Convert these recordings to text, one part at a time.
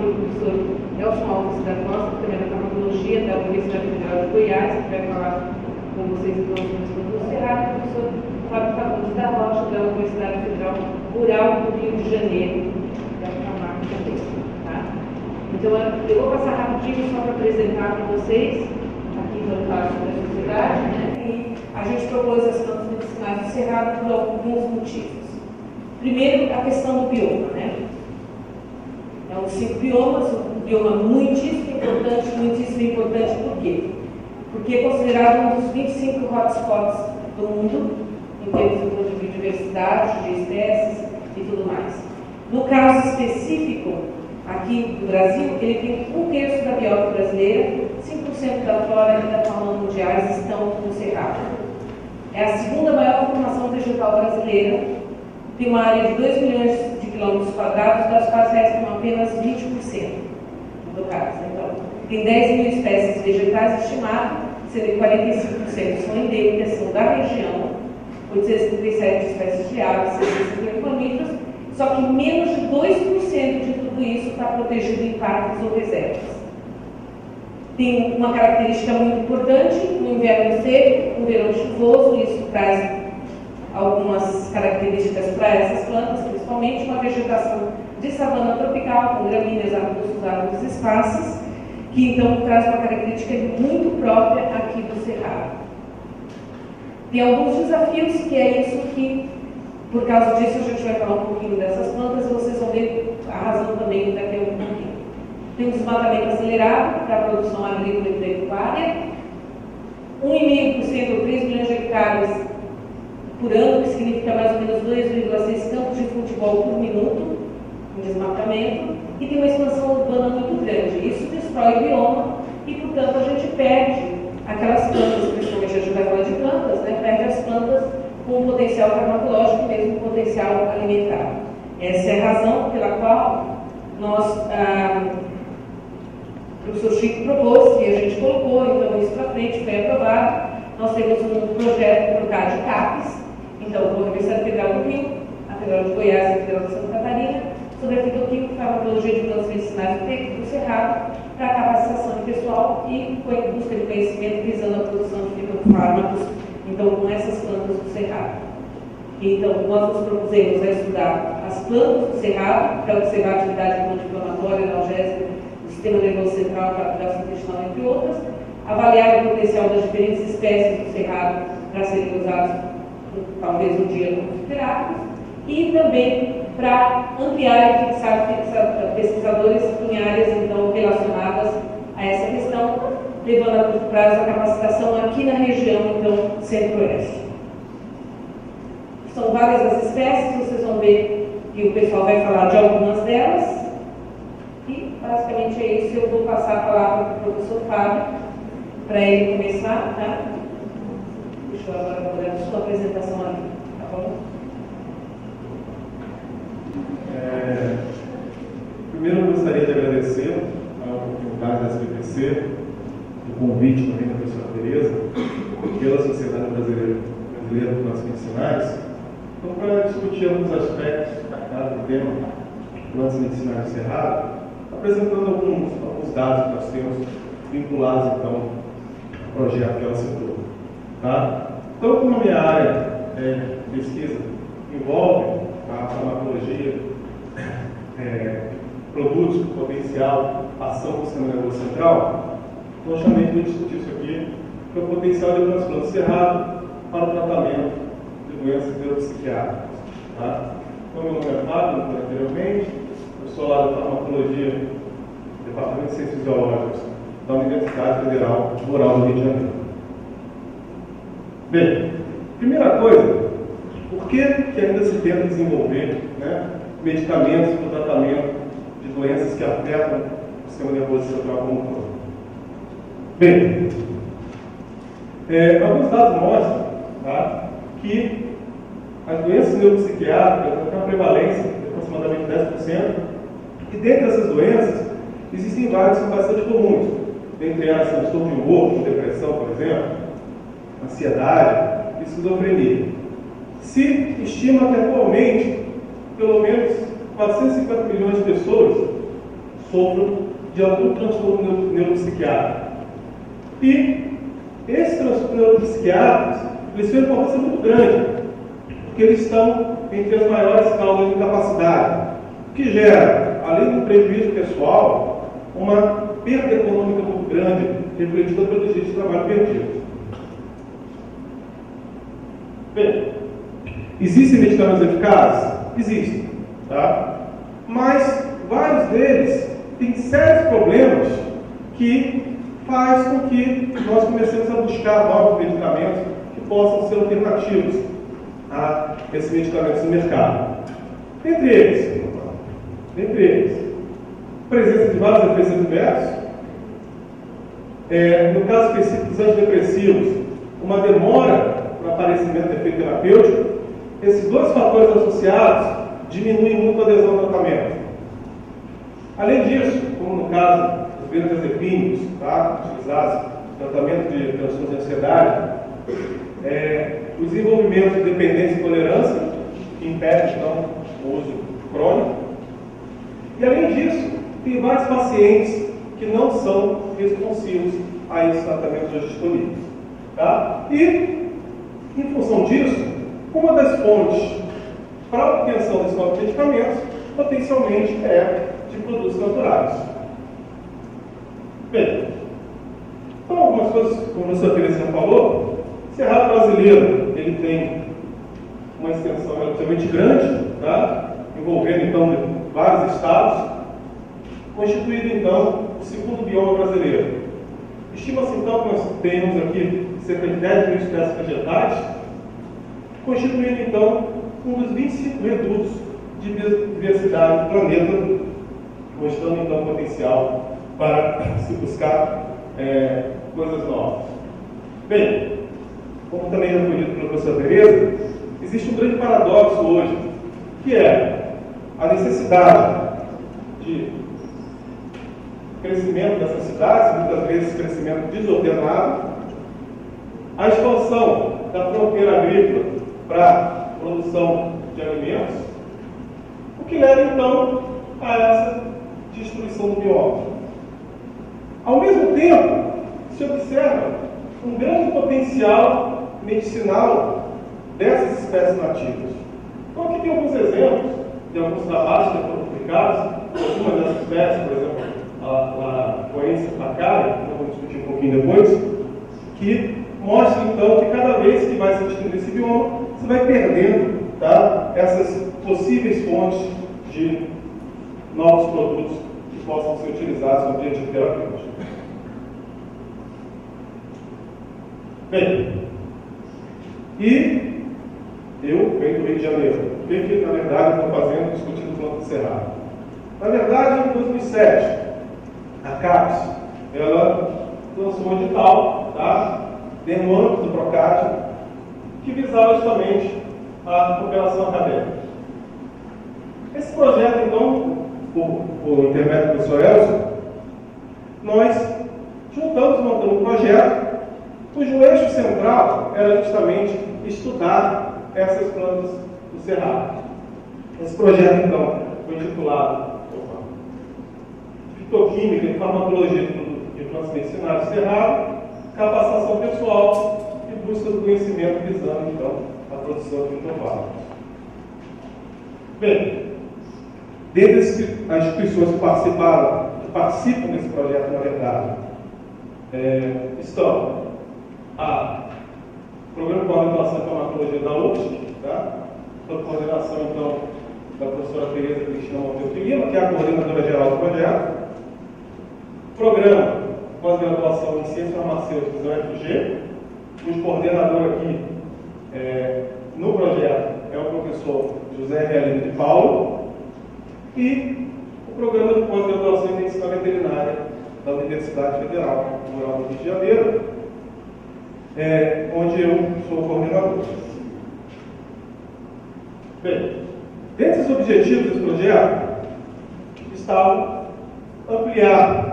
aqui o professor Elson Alves da Costa, também da farmacologia da Universidade Federal de Goiás, que vai falar com vocês então sobre as plantas do Cerrado, e o professor Fábio Fagundes da Rocha, da Universidade Federal Rural do Rio de Janeiro, da Camargo também. Tá? Então, eu vou passar rapidinho só para apresentar para vocês, aqui no caso da sociedade, né? E a gente propôs as plantas medicinais do Cerrado por alguns motivos. Primeiro, a questão do bioma, né? É um 5 biomas, um bioma muitíssimo importante por quê? Porque é considerado um dos 25 hotspots do mundo, em termos de biodiversidade, de espécies e tudo mais. No caso específico, aqui do Brasil, ele tem 1/3 da biota brasileira, 5% da flora e da fauna mundiais estão no Cerrado. É a segunda maior formação vegetal brasileira, tem uma área de 2 milhões de quilômetros quadrados, das quais restam apenas 20% do caso. Então, tem 10 mil espécies vegetais estimadas, sendo que 45% são endêmicas, são da região, 837 espécies de aves, 650 mamíferos, só que menos de 2% de tudo isso está protegido em parques ou reservas. Tem uma característica muito importante: no inverno seco, no verão chuvoso, isso traz algumas características para essas plantas, principalmente uma vegetação de savana tropical, com gramíneas, arbustos, árvores esparsas, que então traz uma característica muito própria aqui do Cerrado. Tem alguns desafios, que é isso que, por causa disso, a gente vai falar um pouquinho dessas plantas e vocês vão ver a razão também daqui a um pouquinho. Tem um desmatamento acelerado para a produção agrícola e pecuária, 1,5% ou 3 milhões de hectares por ano, que significa mais ou menos 2,6 campos de futebol por minuto, em desmatamento, e tem uma expansão urbana muito grande. Isso destrói o bioma e, portanto, a gente perde aquelas plantas, principalmente a gente vai falar de plantas, né? Perde as plantas com um potencial farmacológico e mesmo um potencial alimentar. Essa é a razão pela qual nós, o professor Chico propôs, e a gente colocou então isso para frente, foi aprovado. Nós temos um projeto por cá de CAPES, então, com a Universidade Federal do Rio, a Federal de Goiás e a Federal de Santa Catarina, sobre a fitoquímica e farmacologia de plantas medicinais do Cerrado, para capacitação de pessoal e busca de conhecimento visando a produção de fitofármacos, então, com essas plantas do Cerrado. Então, nós nos propusemos a estudar as plantas do Cerrado, para observar a atividade anti-inflamatória, analgésica, do sistema nervoso central, gastrointestinal, entre outras, avaliar o potencial das diferentes espécies do Cerrado para serem usados talvez um dia como fitoterápicos, e também para ampliar e fixar pesquisadores em áreas então relacionadas a essa questão, levando a curto prazo a capacitação aqui na região então centro-oeste. São várias as espécies, vocês vão ver que o pessoal vai falar de algumas delas, e basicamente é isso. Eu vou passar a palavra para o professor Fábio para ele começar, tá? Deixa eu agora olhar a sua apresentação ali, tá bom? Primeiro eu gostaria de agradecer a oportunidade da SBPC, o convite também da professora Tereza, pela Sociedade Brasileira de Plantas Medicinais, então para discutir alguns aspectos do tema Plantas Medicinais do Cerrado, apresentando alguns dados que nós temos vinculados então ao projeto que ela citou. Tá? Então, como a minha área de pesquisa envolve a farmacologia, produtos com potencial ação do sistema nervoso central, então chamei de discutir isso aqui, que é o potencial de algumas plantas do Cerrado para o tratamento de doenças neuropsiquiátricas. Tá? Então, meu nome é Fábio, como anteriormente, eu sou lá da farmacologia, Departamento de Ciências Biológicas da Universidade Federal Rural do Rio de Janeiro. Bem, primeira coisa, por que ainda se tenta desenvolver medicamentos para o tratamento de doenças que afetam o sistema nervoso central como um todo? Bem, alguns dados mostram que as doenças neuropsiquiátricas têm uma prevalência de aproximadamente 10%, e dentre essas doenças existem várias que são bastante comuns. Dentre elas, transtorno de humor, como depressão, por exemplo, ansiedade e esquizofrenia. Se estima que atualmente pelo menos 450 milhões de pessoas sofram de algum transtorno neuropsiquiátrico. E esses transtornos neuropsiquiátricos, eles têm uma importância muito grande, porque eles estão entre as maiores causas de incapacidade, que gera, além do prejuízo pessoal, uma perda econômica muito grande, refletida pelos dias de trabalho perdidos. Bem, existem medicamentos eficazes? Existem, tá? Mas vários deles têm sérios problemas que faz com que nós comecemos a buscar novos medicamentos que possam ser alternativos a esses medicamentos no mercado. Entre eles, presença de vários efeitos adversos, no caso específico dos antidepressivos, uma demora no aparecimento do efeito terapêutico. Esses dois fatores associados diminuem muito a adesão ao tratamento. Além disso, como no caso dos benzodiazepínicos, tá, utilizados no tratamento de transtornos de ansiedade, o desenvolvimento de dependência e tolerância, que impede, então, o uso crônico. E, além disso, tem vários pacientes que não são responsivos a esses tratamentos hoje disponíveis. Tá? E, em função disso, uma das fontes para a obtenção desses novos medicamentos, potencialmente, é de produtos naturais. Bem, então, algumas coisas, como o professor Terezinha falou, o Cerrado brasileiro, ele tem uma extensão relativamente grande, tá? Envolvendo, então, vários estados, constituído, então, o segundo bioma brasileiro. Estima-se, então, que nós temos aqui cerca de 10 mil espécies vegetais, constituindo, então, um dos 25 redutos de biodiversidade do planeta, mostrando, então, potencial para se buscar coisas novas. Bem, como também já foi dito pela professora Tereza, existe um grande paradoxo hoje, que é a necessidade de crescimento dessas cidades, muitas vezes crescimento desordenado, a expansão da fronteira agrícola para a produção de alimentos, o que leva então a essa destruição do bioma. Ao mesmo tempo, se observa um grande potencial medicinal dessas espécies nativas. Então aqui tem alguns exemplos de alguns trabalhos que foram publicados, algumas dessas espécies, por exemplo, a Coensis bacaria, que nós vamos discutir um pouquinho depois, que mostra então que cada vez que vai se destruindo esse bioma, você vai perdendo, tá, essas possíveis fontes de novos produtos que possam ser utilizados no objetivo terapêutico. Bem, e eu venho do Rio de Janeiro. O que na verdade estou fazendo discutindo o plano do Cerrado? Na verdade, em 2007, a CAPES, ela lançou um edital, tá, dentro do âmbito do PROCAT, que visava justamente a cooperação acadêmica. Esse projeto, então, por intermédio do professor Elson, nós juntamos e montamos um projeto cujo eixo central era justamente estudar essas plantas do Cerrado. Esse projeto, então, foi intitulado Fitoquímica e Farmacologia de Plantas Medicinais do Cerrado, Capacitação Pessoal e Busca do Conhecimento visando, então, a produção de fitofármacos. Bem, dentre as instituições que participam desse projeto, na verdade, estão o Programa de Coordenação de Farmacologia da UFSC, tá? Sob coordenação, então, da professora Tereza Cristina Monteiro de Lima, que é a coordenadora geral do projeto. Programa de Pós-Graduação em Ciências Farmacêuticas da UFG, cujo coordenador aqui no projeto é o professor José Realino de Paulo, e o Programa de Pós-Graduação em Medicina Veterinária da Universidade Federal Rural do Rio de Janeiro, onde eu sou coordenador. Bem, dentre os objetivos desse projeto está ampliar,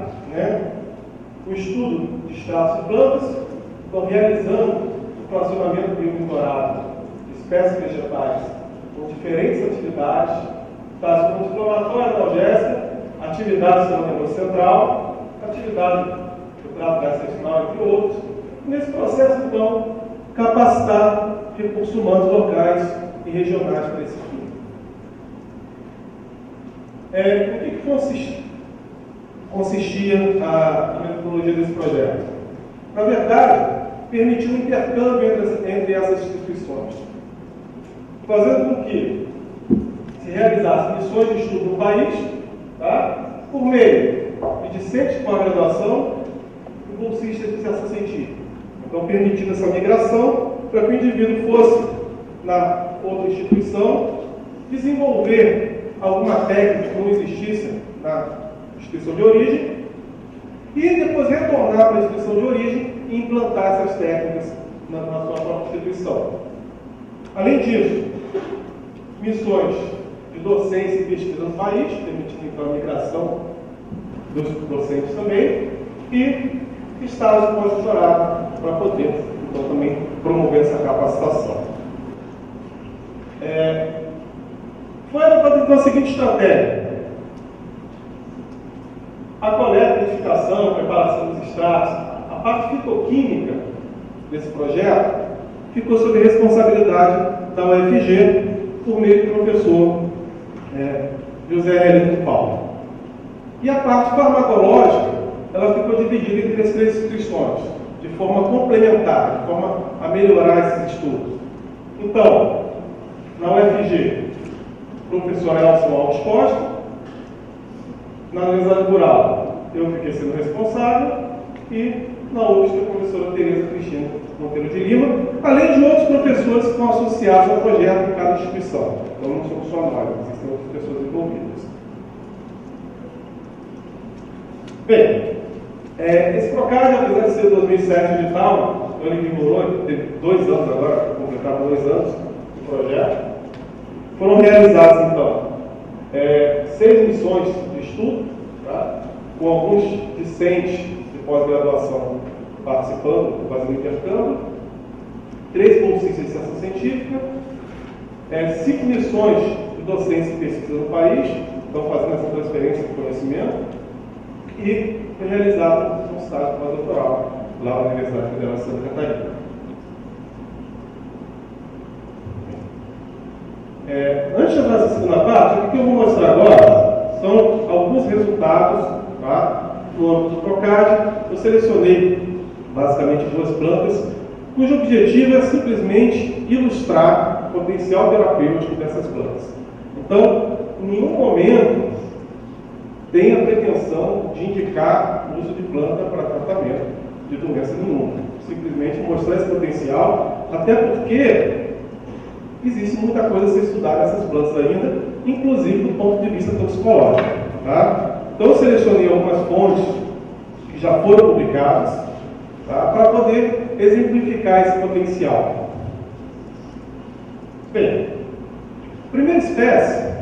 o estudo de extratos de plantas, então realizando o fracionamento biomonitorado de espécies vegetais com diferentes atividades, tais como anti-inflamatória, analgésica, atividade do sistema nervoso central, atividade do trato gastrointestinal, entre outros. Nesse processo, então, capacitar recursos humanos locais e regionais para esse fim. O que consistia a metodologia desse projeto? Na verdade, permitir um intercâmbio entre essas instituições, fazendo com que se realizassem missões de estudo no país, tá? Por meio de discentes de pós-graduação e bolsistas de iniciação científica. Então, permitindo essa migração para que o indivíduo fosse na outra instituição desenvolver alguma técnica que não existisse na instituição de origem e depois retornar para a instituição de origem e implantar essas técnicas na sua própria instituição. Além disso, missões de docência e pesquisa no país, permitindo então a migração dos docentes também, e estágios de pós-doutorado para poder então também promover essa capacitação. Foi adotada então a seguinte estratégia: a coleta, identificação, a preparação dos extratos, a parte fitoquímica desse projeto ficou sob responsabilidade da UFG por meio do professor José Hélio Paulo. E a parte farmacológica, ela ficou dividida entre as três instituições, de forma complementar, de forma a melhorar esses estudos. Então, na UFG, o professor Elson Alves Costa. Na Universidade Rural, eu fiquei sendo responsável, e na UFSC, a professora Tereza Cristina Monteiro de Lima, além de outros professores que estão associados ao projeto em cada instituição. Então, não somos só nós, existem outras pessoas envolvidas. Bem, esse PROCAD, apesar de ser 2007 edital, ele vigorou, teve 2 anos agora, completaram 2 anos de projeto. Foram realizadas, então, 6 missões de estudo, tá? Com alguns discentes de pós-graduação participando, fazendo intercâmbio, 3 bolsistas de iniciação científica, 5 missões de docência e pesquisa no país, estão fazendo essa transferência de conhecimento, e foi realizado um estágio pós-doutoral lá na Universidade Federal de Santa Catarina. Antes de entrar nessa segunda parte, o que eu vou mostrar agora são alguns resultados, tá, no âmbito do PROCAD. Eu selecionei basicamente 2 plantas, cujo objetivo é simplesmente ilustrar o potencial terapêutico dessas plantas. Então, em nenhum momento tem a pretensão de indicar o uso de planta para tratamento de doença nenhuma. Simplesmente mostrar esse potencial, até porque existe muita coisa a ser estudada nessas plantas ainda, inclusive do ponto de vista toxicológico. Tá? Então, eu selecionei algumas fontes que já foram publicadas, tá, para poder exemplificar esse potencial. Bem, a primeira espécie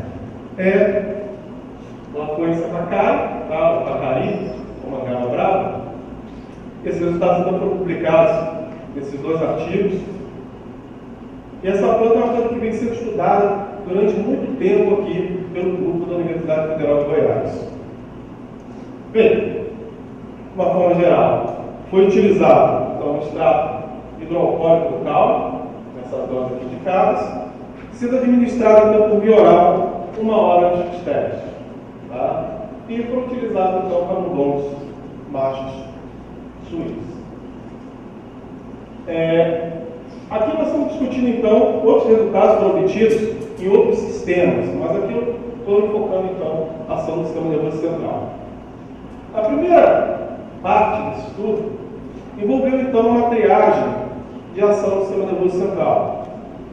é o Laconia sacchari, tá, o Pacari, ou Mangala brava. Esses resultados então foram publicados nesses 2 artigos. E essa planta é uma planta que vem sendo estudada durante muito tempo aqui pelo grupo da Universidade Federal de Goiás. Bem, de uma forma geral, foi utilizado então, um extrato hidroalcoólico local, nessas doses aqui indicadas, sendo administrado então por via oral 1 hora antes dos testes. Tá? E foi utilizado então camundongos machos suínos. Aqui nós estamos discutindo, então, outros resultados foram obtidos em outros sistemas, mas aqui eu estou enfocando, então, a ação do sistema nervoso central. A primeira parte desse estudo envolveu, então, uma triagem de ação do sistema nervoso central,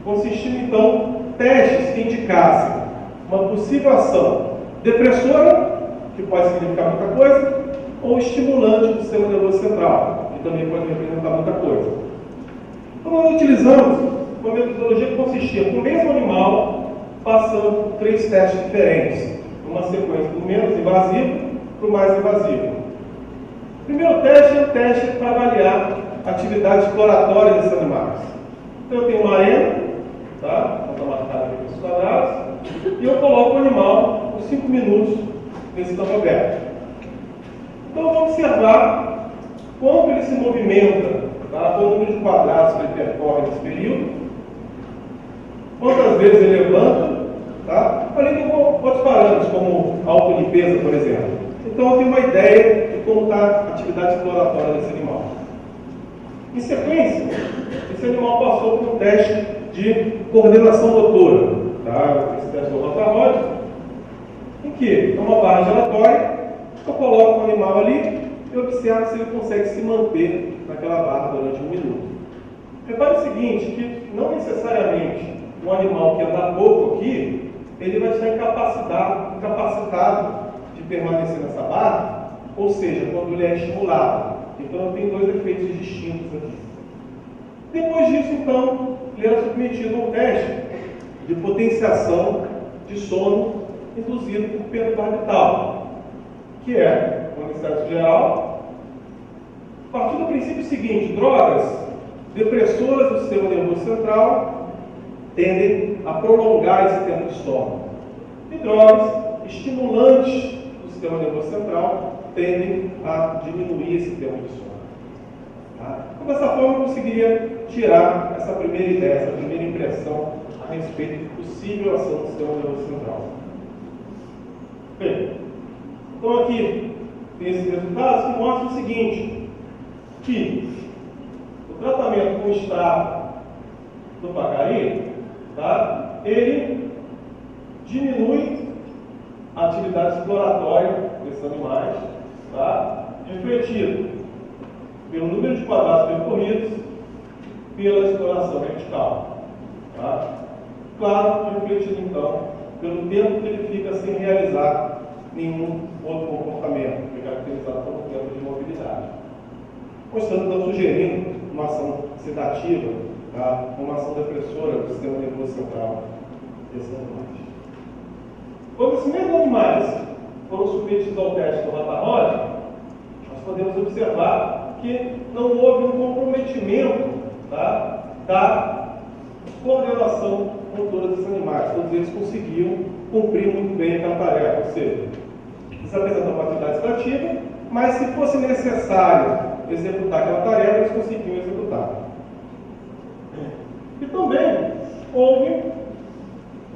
consistindo, então, testes que indicassem uma possível ação depressora, que pode significar muita coisa, ou estimulante do sistema nervoso central, que também pode representar muita coisa. Então, nós utilizamos uma metodologia que consistia com o mesmo animal, passando por 3 testes diferentes, uma sequência do menos invasivo para o mais invasivo. O primeiro teste é o teste para avaliar a atividade exploratória desses animais. Então, eu tenho uma arena, tá? Está marcado aqui nos quadrados, e eu coloco o animal por 5 minutos nesse campo aberto. Então, eu vou observar como ele se movimenta, tá? Qual o número de quadrados que ele percorre nesse período, quantas vezes ele levanta, tá? Além de outros parâmetros, como autolimpeza, por exemplo. Então, eu tenho uma ideia de como está a atividade exploratória desse animal. Em sequência, esse animal passou por um teste de coordenação motora, tá? Esse teste do Rotarod, em que é uma barra giratória, eu coloco o animal ali e observo se ele consegue se manter naquela barra durante 1 minuto. Repare o seguinte, que não necessariamente um animal que anda pouco aqui, ele vai estar incapacitado de permanecer nessa barra, ou seja, quando ele é estimulado. Então, tem 2 efeitos distintos aqui. Depois disso, então, ele era submetido a um teste de potenciação de sono induzido por pentobarbital, que é um anestésico geral, a partir do princípio seguinte: drogas depressoras do sistema nervoso central tendem a prolongar esse tempo de sono, e drogas estimulantes do sistema nervoso central tendem a diminuir esse tempo de sono. Tá? Então, dessa forma, eu conseguiria tirar essa primeira ideia, essa primeira impressão a respeito de possível ação do sistema nervoso central. Bem, então aqui tem esses resultados que mostram o seguinte, que o tratamento com extrato do pacari, tá, ele diminui a atividade exploratória desses animais, tá, refletido pelo número de quadrados percorridos, pela exploração vertical. Tá? Claro, refletido então pelo tempo que ele fica sem realizar nenhum outro comportamento, que é caracterizado pelo tempo de mobilidade. Mostrando, então, sugerindo uma ação sedativa, tá? Uma ação depressora do sistema nervoso central desses animais. Quando esses mesmos animais foram submetidos ao teste do Rotarod, nós podemos observar que não houve um comprometimento, tá, da coordenação motora desses animais. Todos eles conseguiam cumprir muito bem aquela tarefa, ou seja, eles apresentavam uma atividade extrativa, mas se fosse necessário executar aquela tarefa, eles conseguiam executar. E também houve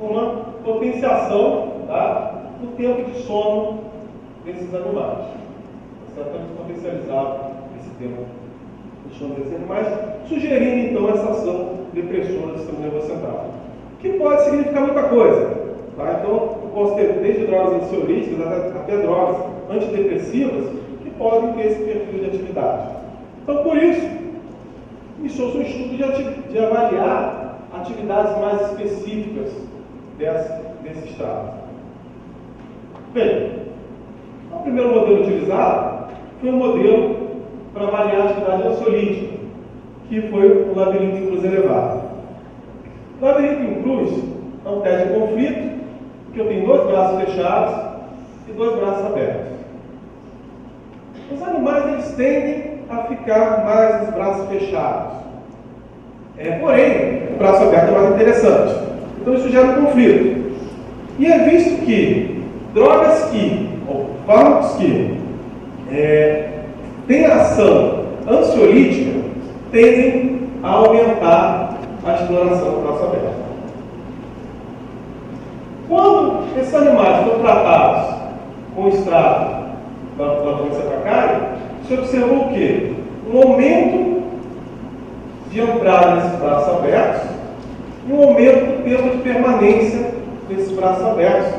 uma potenciação, tá, do tempo de sono desses animais. Então, eles potencializavam esse tempo de sono desses animais, sugerindo então essa ação depressora do sistema nervoso central, que pode significar muita coisa. Tá? Então, eu posso ter desde drogas ansiolíticas até drogas antidepressivas que podem ter esse perfil de atividade. Então, por isso, iniciou-se um estudo de avaliar atividades mais específicas desse estado. Bem, o primeiro modelo utilizado foi um modelo para avaliar a atividade ansiolítica, que foi o labirinto em cruz elevado. O labirinto em cruz é um teste de conflito, que eu tenho 2 braços fechados e 2 braços abertos. Os animais, eles tendem a ficar mais nos braços fechados. Porém, o braço aberto é mais interessante. Então, isso gera um conflito. E é visto que drogas ou fármacos que têm ação ansiolítica tendem a aumentar a exploração do braço aberto. Quando esses animais foram tratados com extrato da doença pacari, se observou o quê? Um aumento de entrada nesses braços abertos e um aumento do tempo de permanência desses braços abertos,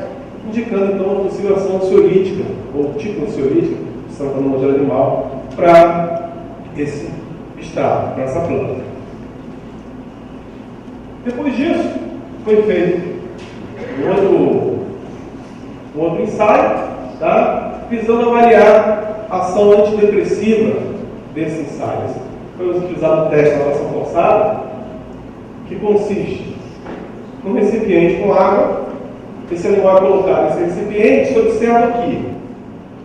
indicando então uma possível ação ansiolítica, ou tipo ansiolítica, que são no modelo animal, para esse extrato, para essa planta. Depois disso, foi feito um outro ensaio, tá? Visando avaliar a ação antidepressiva desses ensaios. Foi utilizado o teste da natação forçada, que consiste num recipiente com água. Esse animal é colocado nesse recipiente. Se observa que,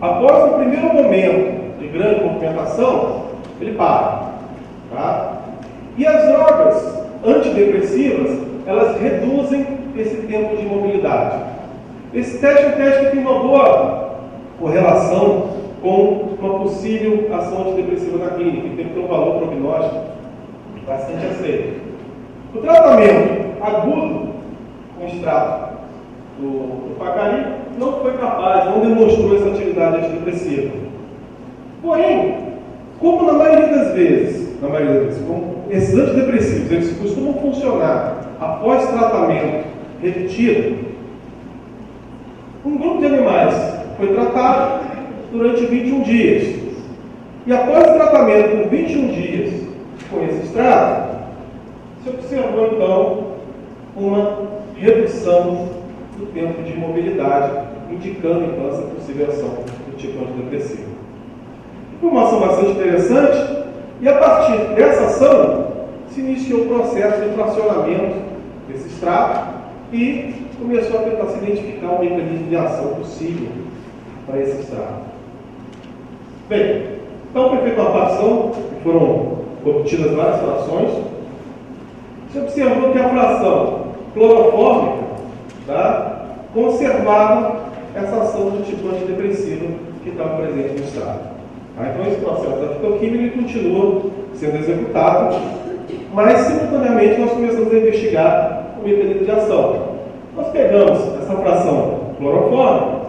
após o primeiro momento de grande movimentação, ele para. Tá? E as drogas antidepressivas, elas reduzem esse tempo de mobilidade. Esse teste é um teste que tem uma boa correlação com uma possível ação antidepressiva na clínica, que tem que ter um valor prognóstico bastante aceito. O tratamento agudo com extrato do Pacari não foi capaz, não demonstrou essa atividade antidepressiva. Porém, como na maioria das vezes, como esses antidepressivos, eles costumam funcionar após tratamento repetido, um grupo de animais foi tratado durante 21 dias. E após o tratamento por 21 dias com esse extrato, se observou então uma redução do tempo de imobilidade, indicando então essa possível ação do tipo antidepressivo. Foi uma ação bastante interessante, e a partir dessa ação se iniciou o processo de fracionamento desse extrato e começou a tentar se identificar um mecanismo de ação possível para esse extrato. Bem, então foi feita uma fração, foram obtidas várias frações. Se observou que a fração clorofórmica conservava essa ação do tipo antidepressivo que estava presente no extrato. Então esse processo da fitoquímica ele continua sendo executado, mas simultaneamente nós começamos a investigar o mecanismo de ação. Nós pegamos essa fração clorofórmica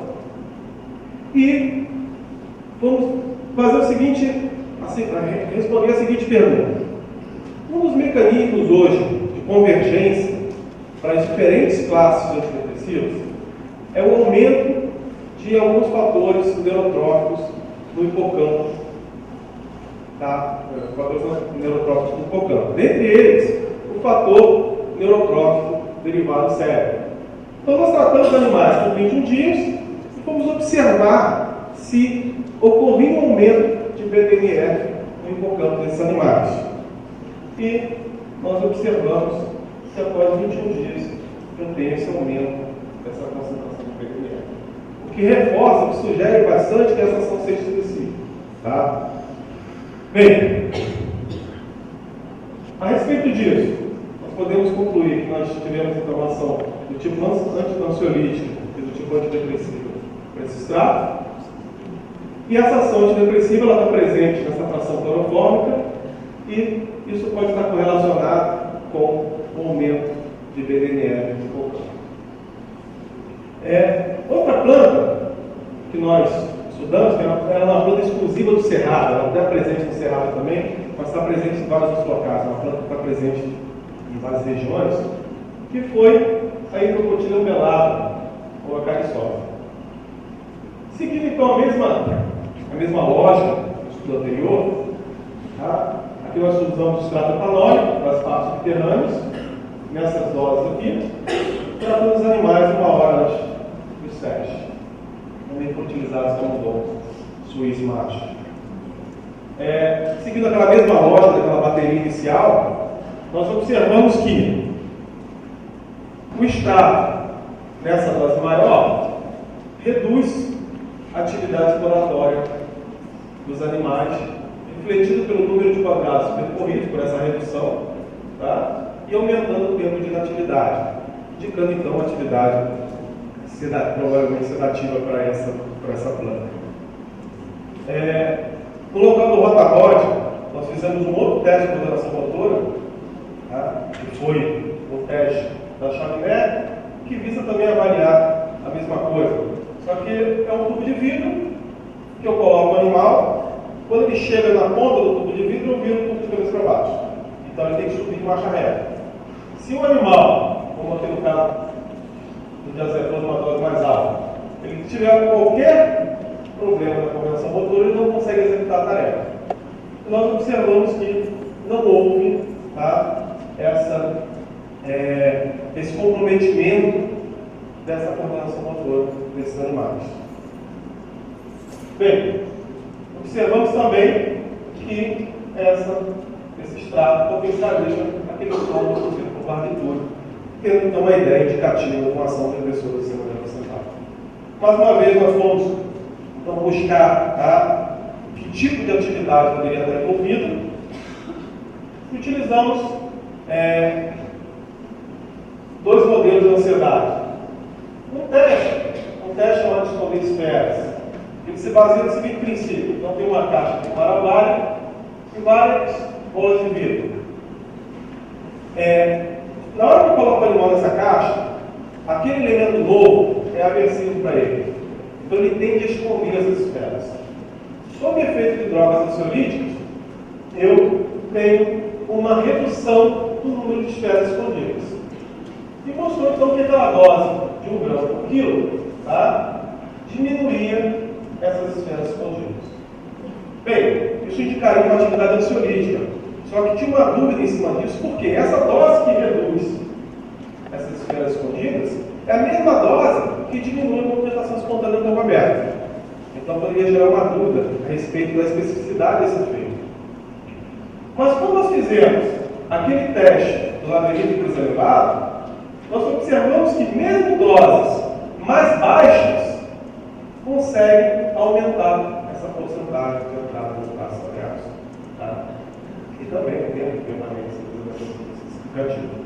e vamos fazer o seguinte, responder a seguinte pergunta. Um dos mecanismos hoje de convergência para as diferentes classes de antidepressivos é o aumento de alguns fatores neurotróficos no hipocampo, fatores neurotróficos no hipocampo. Dentre eles, o fator neurotrófico derivado do cérebro. Então, nós tratamos animais por 21 dias e fomos observar se ocorria um aumento de BDNF no hipocampo desses animais. E nós observamos que após 21 dias já tem esse aumento dessa concentração de BDNF. O que reforça, o que sugere bastante que essa ação seja específica. Bem, a respeito disso, nós podemos concluir que nós tivemos informação do tipo antiansiolítico e do tipo antidepressivo para esse extrato. E essa ação antidepressiva está presente nessa fração clorofórmica e isso pode estar correlacionado com o aumento de BDNF no hipocampo. Outra planta que nós estudamos, que é uma planta exclusiva do cerrado, ela não está presente no cerrado também, mas está presente em vários outros locais, uma planta que está presente em várias regiões, que foi a hidrocotina umbelata, ou a cariçosa. Seguindo então a mesma lógica do estudo anterior, aqui nós usamos o extrato etanólico para as partes subterrâneas, nessas doses aqui, tratando os animais 1 hora antes dos testes. Também foram utilizados como dom suíço macho. Seguindo aquela mesma lógica daquela bateria inicial, nós observamos que o extrato nessa dose maior reduz a atividade exploratória dos animais, refletido pelo número de quadrados percorridos por essa redução, e aumentando o tempo de inatividade, indicando então a atividade provavelmente sedativa para essa planta. No local do Rotarod, nós fizemos um outro teste de coordenação motora, que foi o teste da Chaminé, que visa também avaliar a mesma coisa. Só que é um tubo de vidro que eu coloco o animal, quando ele chega na ponta do tubo de vidro, eu viro o tubo de cabeça para baixo. Então ele tem que subir em marcha reta. Se o animal, como aqui no caso do diazepam de uma dose mais alta, ele tiver qualquer problema na coordenação motora, ele não consegue executar a tarefa. E nós observamos que não houve esse comprometimento dessa coordenação motora desses animais. Bem, observamos também que esse extrato potencializa aquele som produzido por barbitura, tendo então uma ideia indicativa de uma ação depressora do sistema nervoso central. Mais uma vez, nós fomos então buscar que tipo de atividade poderia estar envolvido e utilizamos 2 modelos de ansiedade. Um teste chamado de Esferas, Ele se baseia no seguinte princípio: então tem uma caixa de paraguaia e várias bolas de vidro. Na hora que eu coloco o animal nessa caixa, aquele elemento novo é aversivo para ele. Então ele tende a esconder essas esferas. Sob o efeito de drogas ansiolíticas, eu tenho uma redução do número de esferas escondidas. E mostrou então que aquela dose de 1 grama por quilo, tá, diminuía essas esferas escondidas. Bem, isso indicaria uma atividade ansiolítica. Só que tinha uma dúvida em cima disso, porque essa dose que reduz essas esferas escondidas é a mesma dose que diminui a movimentação espontânea do campo aberto. Então poderia gerar uma dúvida a respeito da especificidade desse efeito. Mas quando nós fizemos aquele teste do labirinto cruz elevado, nós observamos que mesmo doses mais baixas conseguem aumentar essa porcentagem de entrada no espaço aberto. Tá? E também o tempo de permanência significativa.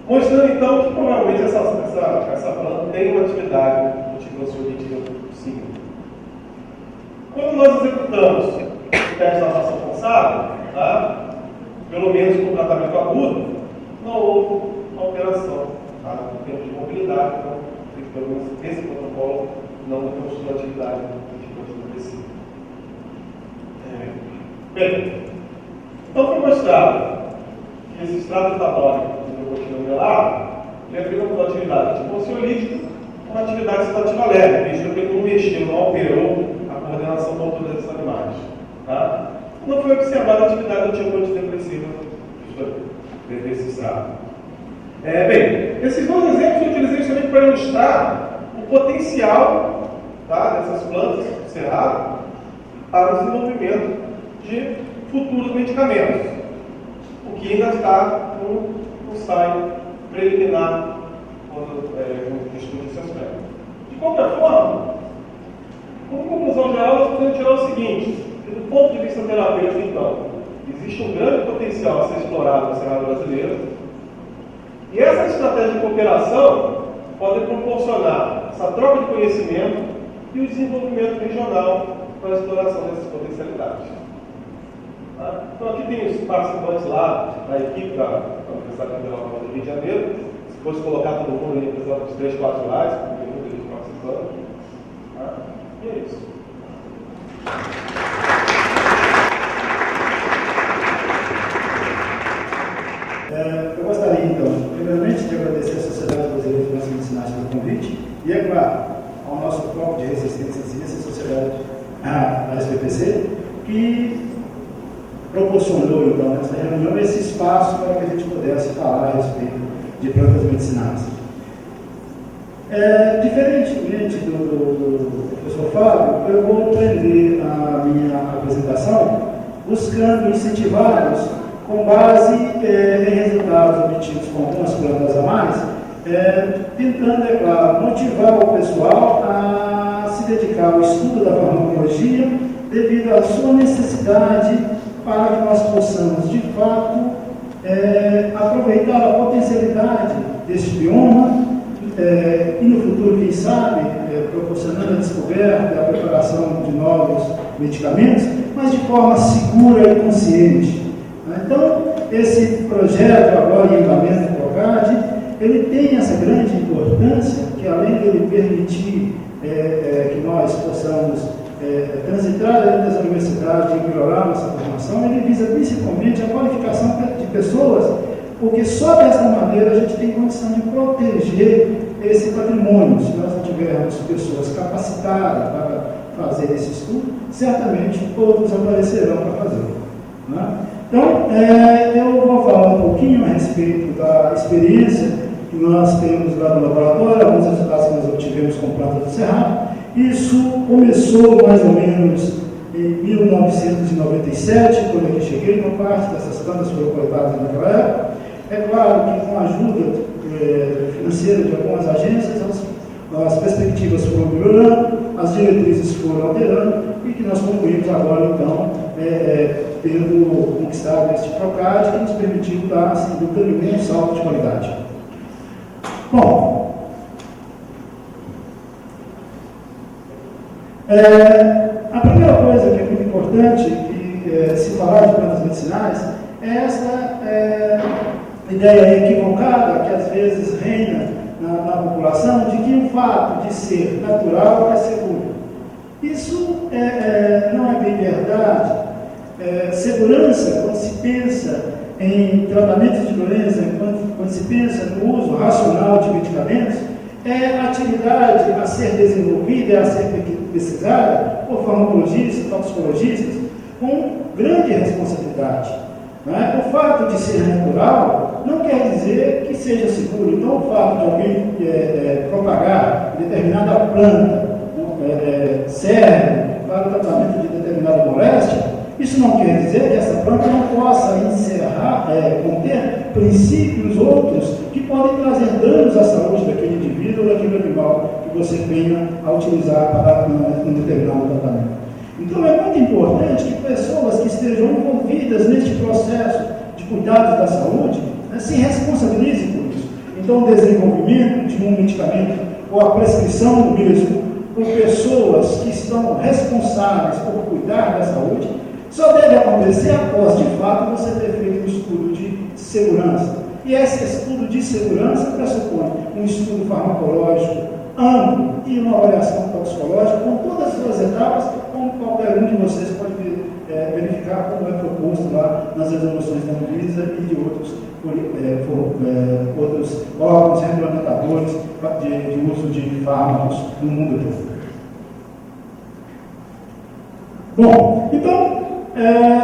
Mostrando então que provavelmente essa planta tem uma atividade do tipo ansiolítica sim. Quando nós executamos o teste da ação forçada, tá? Pelo menos com tratamento agudo, não houve alteração, tá? Em termos de mobilidade, então, pelo menos esse protocolo não demonstrou atividade do tipo antidepressivo. Bem, então foi mostrado que esse extrato etanólico do nicotina melado levou uma atividade tipo ansiolítica, uma atividade sedativa leve, visto que ele não mexeu, não alterou a coordenação motora desses animais. Tá? Não foi observada a atividade do tipo antidepressivo desse extrato. Bem, esses dois exemplos eu utilizei justamente para ilustrar o potencial, tá, dessas plantas do cerrado para o desenvolvimento de futuros medicamentos, o que ainda está no estágio preliminar quando estuda esse aspecto. De qualquer forma, como conclusão geral, nós podemos tirar o seguinte: que do ponto de vista terapêutico, então, existe um grande potencial a ser explorado no Cerrado brasileiro, e essa estratégia de cooperação pode proporcionar essa troca de conhecimento e o desenvolvimento regional para a exploração dessas potencialidades. Tá? Então aqui tem os participantes lá da equipe da Universidade Federal do Rio de Janeiro. Se fosse colocar todo mundo ali, precisava de 3, 4 slides, porque tem muita gente participando. Tá? E é isso. Eu gostaria, então, primeiramente, de agradecer à Sociedade Brasileira de Finanças Medicinais pelo convite e, é claro, ao nosso foco de resistência à ciência, a Sociedade da SBPC, que proporcionou, então, nessa reunião, esse espaço para que a gente pudesse falar a respeito de plantas medicinais. Diferentemente do professor Fábio, eu vou prender a minha apresentação buscando incentivá-los com base em resultados obtidos com algumas plantas a mais, tentando, é claro, motivar o pessoal a se dedicar ao estudo da farmacologia devido à sua necessidade para que nós possamos, de fato, aproveitar a potencialidade deste bioma e no futuro, quem sabe, proporcionando a descoberta e a preparação de novos medicamentos, mas de forma segura e consciente. Então, esse projeto agora em andamento do PROCAD, ele tem essa grande importância que, além de ele permitir que nós possamos transitar dentro das universidades e melhorar nossa formação, ele visa principalmente a qualificação de pessoas, porque só dessa maneira a gente tem condição de proteger esse patrimônio. Se nós não tivermos pessoas capacitadas para fazer esse estudo, certamente todos aparecerão para fazer. Né? Então, eu vou falar um pouquinho a respeito da experiência que nós temos lá no laboratório, alguns resultados que nós obtivemos com plantas do Cerrado. Isso começou mais ou menos em 1997, quando eu cheguei. Uma parte dessas plantas foram coletadas naquela época. É claro que com a ajuda financeira de algumas agências, as perspectivas foram melhorando, as diretrizes foram alterando e que nós concluímos agora, então, tendo conquistado este PROCAD, que nos permitiu dar, sem dúvida nenhuma, um salto de qualidade. Bom, A primeira coisa que é muito importante se falar de plantas medicinais é essa ideia equivocada que às vezes reina na população de que o fato de ser natural é seguro. Isso não é bem verdade. Segurança, quando se pensa em tratamento de doença, quando se pensa no uso racional de medicamentos, é atividade a ser desenvolvida, a ser pesquisada por farmacologistas, toxicologistas, com grande responsabilidade. O fato de ser natural não quer dizer que seja seguro. Então, o fato de alguém propagar determinada planta serve para o tratamento de determinada moléstia, isso não quer dizer que essa planta não possa conter princípios outros que podem trazer danos à saúde daquele indivíduo ou daquele animal que você venha a utilizar para um determinado tratamento. Então é muito importante que pessoas que estejam envolvidas neste processo de cuidados da saúde se responsabilizem por isso. Então o desenvolvimento de um medicamento ou a prescrição do mesmo por pessoas que estão responsáveis por cuidar da saúde só deve acontecer após, de fato, você ter feito um estudo de segurança. E esse estudo de segurança pressupõe um estudo farmacológico amplo e uma avaliação toxicológica com todas as suas etapas, como qualquer um de vocês pode verificar como é proposto lá nas resoluções da Anvisa e de outros órgãos regulamentadores de uso de fármacos no mundo todo. Bom, então,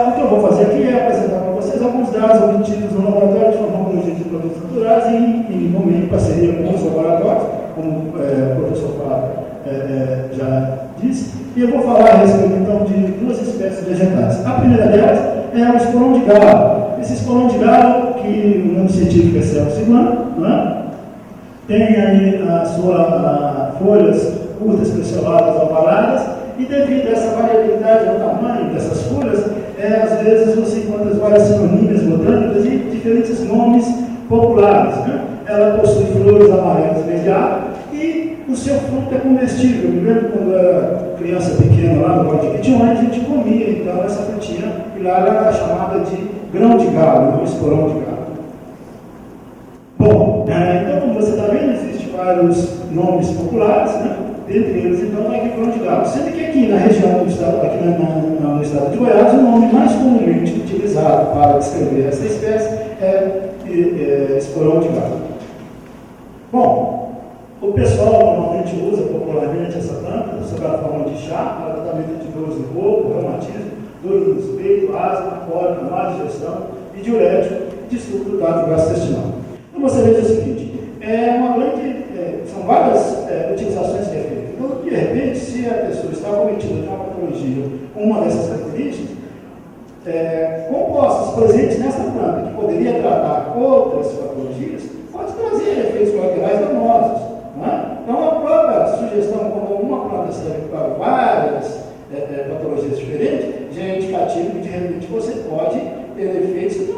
o que eu vou fazer aqui é apresentar para vocês alguns dados obtidos no Laboratório de Farmacologia de Produtos Naturais em parceria com os laboratórios, como o professor Flávio já disse, e eu vou falar a respeito então de duas espécies vegetais. A primeira delas é o esporão de galo. Esse esporão de galo, que o nome científico é Celso, tem aí as suas folhas curtas, pecioladas, ovaladas, e devido a essa variabilidade no tamanho dessas folhas, às vezes você encontra várias sinonímias botânicas e diferentes nomes populares. Ela possui flores amarelas verdeadas e o seu fruto é comestível. Eu me lembro quando eu era criança pequena lá no Porto de Quitionha, a gente comia então essa frutinha e lá era chamada de grão de galo, ou esporão de galo. Bom, então como você está vendo, existem vários nomes populares, dentre eles, então, está aqui grão de galo. Sendo que aqui na região do estado, aqui no estado de Goiás, o nome mais comumente utilizado para descrever essa espécie é esporão de galo. Bom, o pessoal normalmente usa popularmente essa planta sob a forma de chá para tratamento de dores no corpo, reumatismo, dores no peito, asma, cólica, má digestão e diurético e distúrbio do trato gastrointestinal. Então você veja o seguinte, são várias utilizações que é feita. Então, de repente, se a pessoa está cometida de uma patologia com uma dessas características, compostos presentes nessa planta, que poderia tratar outras patologias, pode trazer efeitos colaterais danosos. Então, a própria sugestão, quando alguma planta serve para várias patologias diferentes, já é indicativo que, de repente, você pode ter efeitos que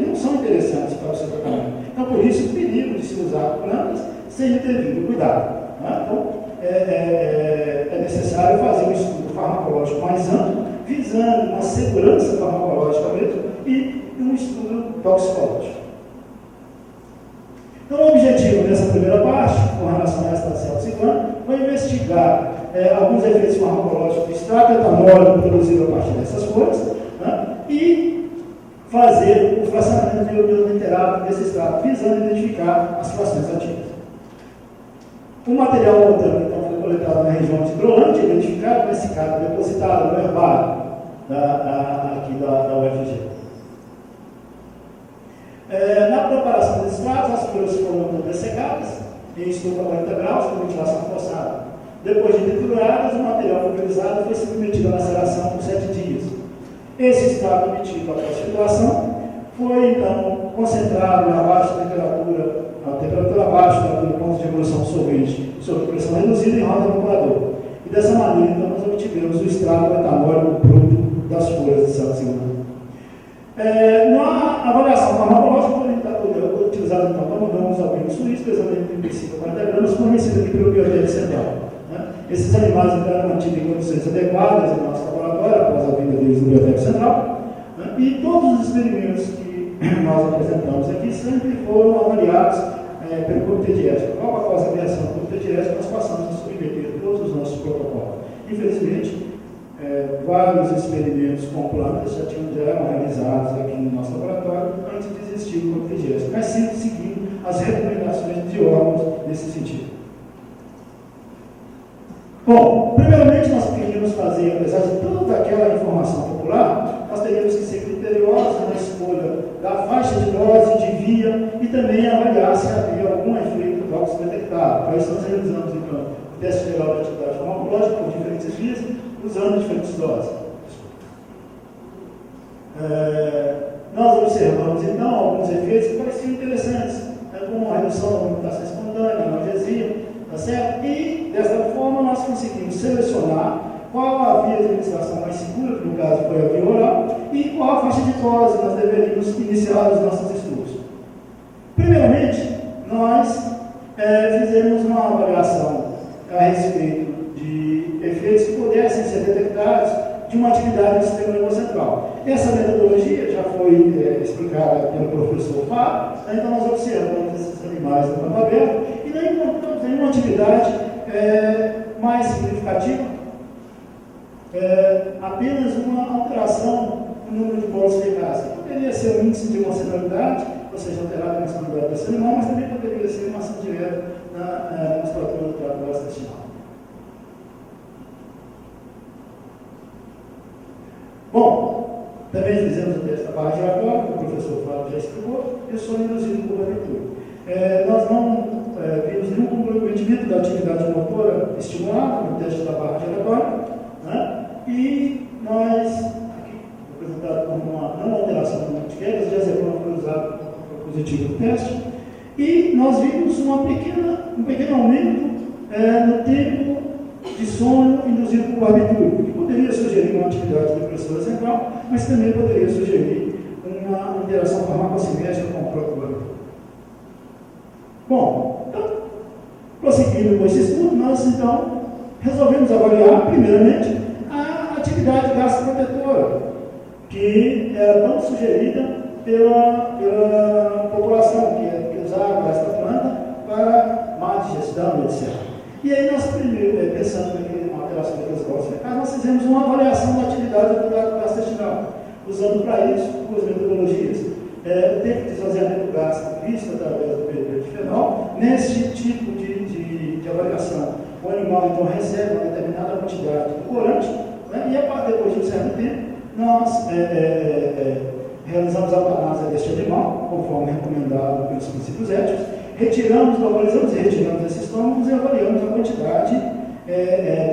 não são interessantes para o seu tratamento. Então, por isso, o perigo de se usar plantas sem ter devido cuidado. Então, é necessário fazer um estudo farmacológico mais amplo, visando uma segurança farmacológica mesmo e um estudo toxicológico. Então, o objetivo dessa primeira parte, com relação a esta celso-ciclana, foi investigar alguns efeitos farmacológicos do extrato etanólico produzido a partir dessas folhas, e fazer o fracionamento bioliterápico desse extrato, visando identificar as frações ativas. O material botânico então, foi coletado na região de Hidrolândia, identificado nesse caso, depositado no herbário aqui da UFG. Na preparação dos extratos, as folhas foram então dessecadas em estufa a 40 graus, com ventilação forçada. Depois de trituradas, o material pulverizado foi submetido à maceração por 7 dias. Esse extrato obtido após a filtração foi então concentrado a temperatura abaixo do ponto de evolução do solvente, sob pressão reduzida em roda evaporador. E dessa maneira, então, nós obtivemos o extrato etanólico bruto das folhas de celso-ciclana. Na avaliação farmacológica, foi utilizado então, tomodamos albino suíço, pesando em princípio 40 gramas, fornecido aqui pelo Biotec Central. Esses animais eram mantidos em condições adequadas em nosso laboratório, após a vinda deles no Biotec Central, né? E todos os experimentos que nós apresentamos aqui sempre foram avaliados pelo Comitê de Ética. Logo após a criação do Comitê de Ética, nós passamos a submeter todos os nossos protocolos. Infelizmente, vários experimentos com plantas já eram realizados aqui no nosso laboratório antes de existir o Comitê de Ética, mas sempre seguindo as recomendações de órgãos nesse sentido. Bom, primeiramente nós queríamos fazer, apesar de toda aquela informação popular, nós teríamos que ser criteriosos na escolha da faixa de dose, de via e também avaliar se havia algum efeito tóxico detectado. Para isso nós realizamos então o teste geral de atividade farmacológica por diferentes vias, usando diferentes doses. Nós observamos então alguns efeitos que pareciam interessantes, como a redução da movimentação espontânea, analgesia, tá certo? E dessa forma nós conseguimos selecionar qual a via de administração mais segura, que no caso foi a via oral, e qual a faixa de dose nós deveríamos iniciar os nossos estudos. Primeiramente, nós fizemos uma avaliação a respeito de efeitos que pudessem ser detectados de uma atividade do sistema nervoso central. Essa metodologia já foi explicada pelo professor Fábio, então nós observamos esses animais no campo aberto e não encontramos nenhuma atividade mais significativa, apenas uma alteração no número de bolas fecais. Poderia ser um índice de emocionalidade, ou seja, alterar a emocionalidade desse animal, mas também poderia ser uma ação direta na musculatura do trato gastrointestinal. Bom, também fizemos o teste da barra giratória, que o professor Flávio já explicou, e o sono induzido por barbitura. Nós não vimos nenhum comprometimento da atividade motora estimulada no teste da barra giratória, né? E nós, aqui apresentado como uma não alteração do número de quedas, o diazepam foi usado para positivo no teste, e nós vimos um pequeno aumento no tempo de sono induzido por barbitura, que poderia sugerir uma atividade depressora central, mas também poderia sugerir uma interação farmacocinética com o próprio barbitura. Bom, então, prosseguindo com esse estudo, nós então resolvemos avaliar, primeiramente, a atividade gastroprotetora, que era tão sugerida pela população, que usava esta planta para má digestão, etc. E aí nós primeiro, pensando em uma alteração das bolas fecais, nós fizemos uma avaliação da atividade do trato gastrointestinal, usando para isso duas metodologias. O tempo de esvaziamento gástrico visto através do peptidofenol. Nesse tipo de avaliação, o animal então recebe uma determinada quantidade do corante, né, e depois de um certo tempo, nós realizamos a eutanásia deste animal, conforme recomendado pelos princípios éticos, localizamos e retiramos esses estômagos e avaliamos a quantidade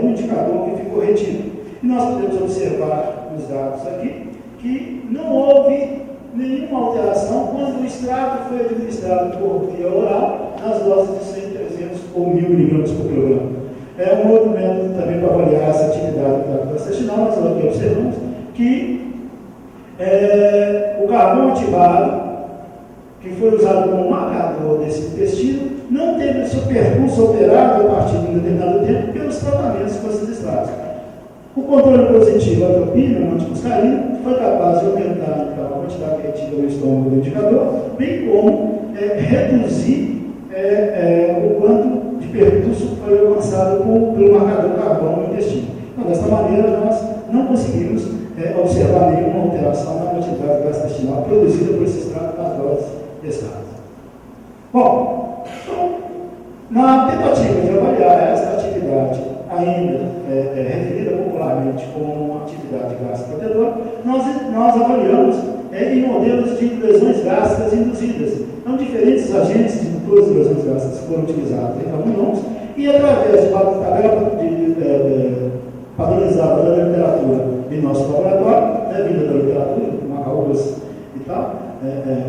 do indicador que ficou retido. E nós podemos observar nos dados aqui que não houve nenhuma alteração quando o extrato foi administrado por via oral nas doses de 100, 300 ou 1000 mg por quilograma. Um outro método também para avaliar essa atividade do trato gastrointestinal, nós aqui observamos que o carvão ativado, que foi usado como marcador desse intestino, não teve o seu percurso alterado a partir de um determinado tempo pelos tratamentos com esses extratos. O controle positivo, a atropina, o antimuscarina, foi capaz de aumentar então, a quantidade retida no estômago do indicador, bem como reduzir o quanto de percurso foi alcançado pelo marcador carvão no intestino. Então, desta maneira, nós não conseguimos observar nenhuma alteração na quantidade gastrointestinal produzida por esse extrato nas doses testadas. Bom, então, na tentativa de avaliar esta atividade ainda referida popularmente como uma atividade gastroprotetora, nós avaliamos em modelos de lesões gástricas induzidas. Então, diferentes agentes indutores de lesões gástricas foram utilizados em camundongos e, através de uma tabela padronizada da literatura em nosso laboratório, vinda da literatura, macaúbas e tal,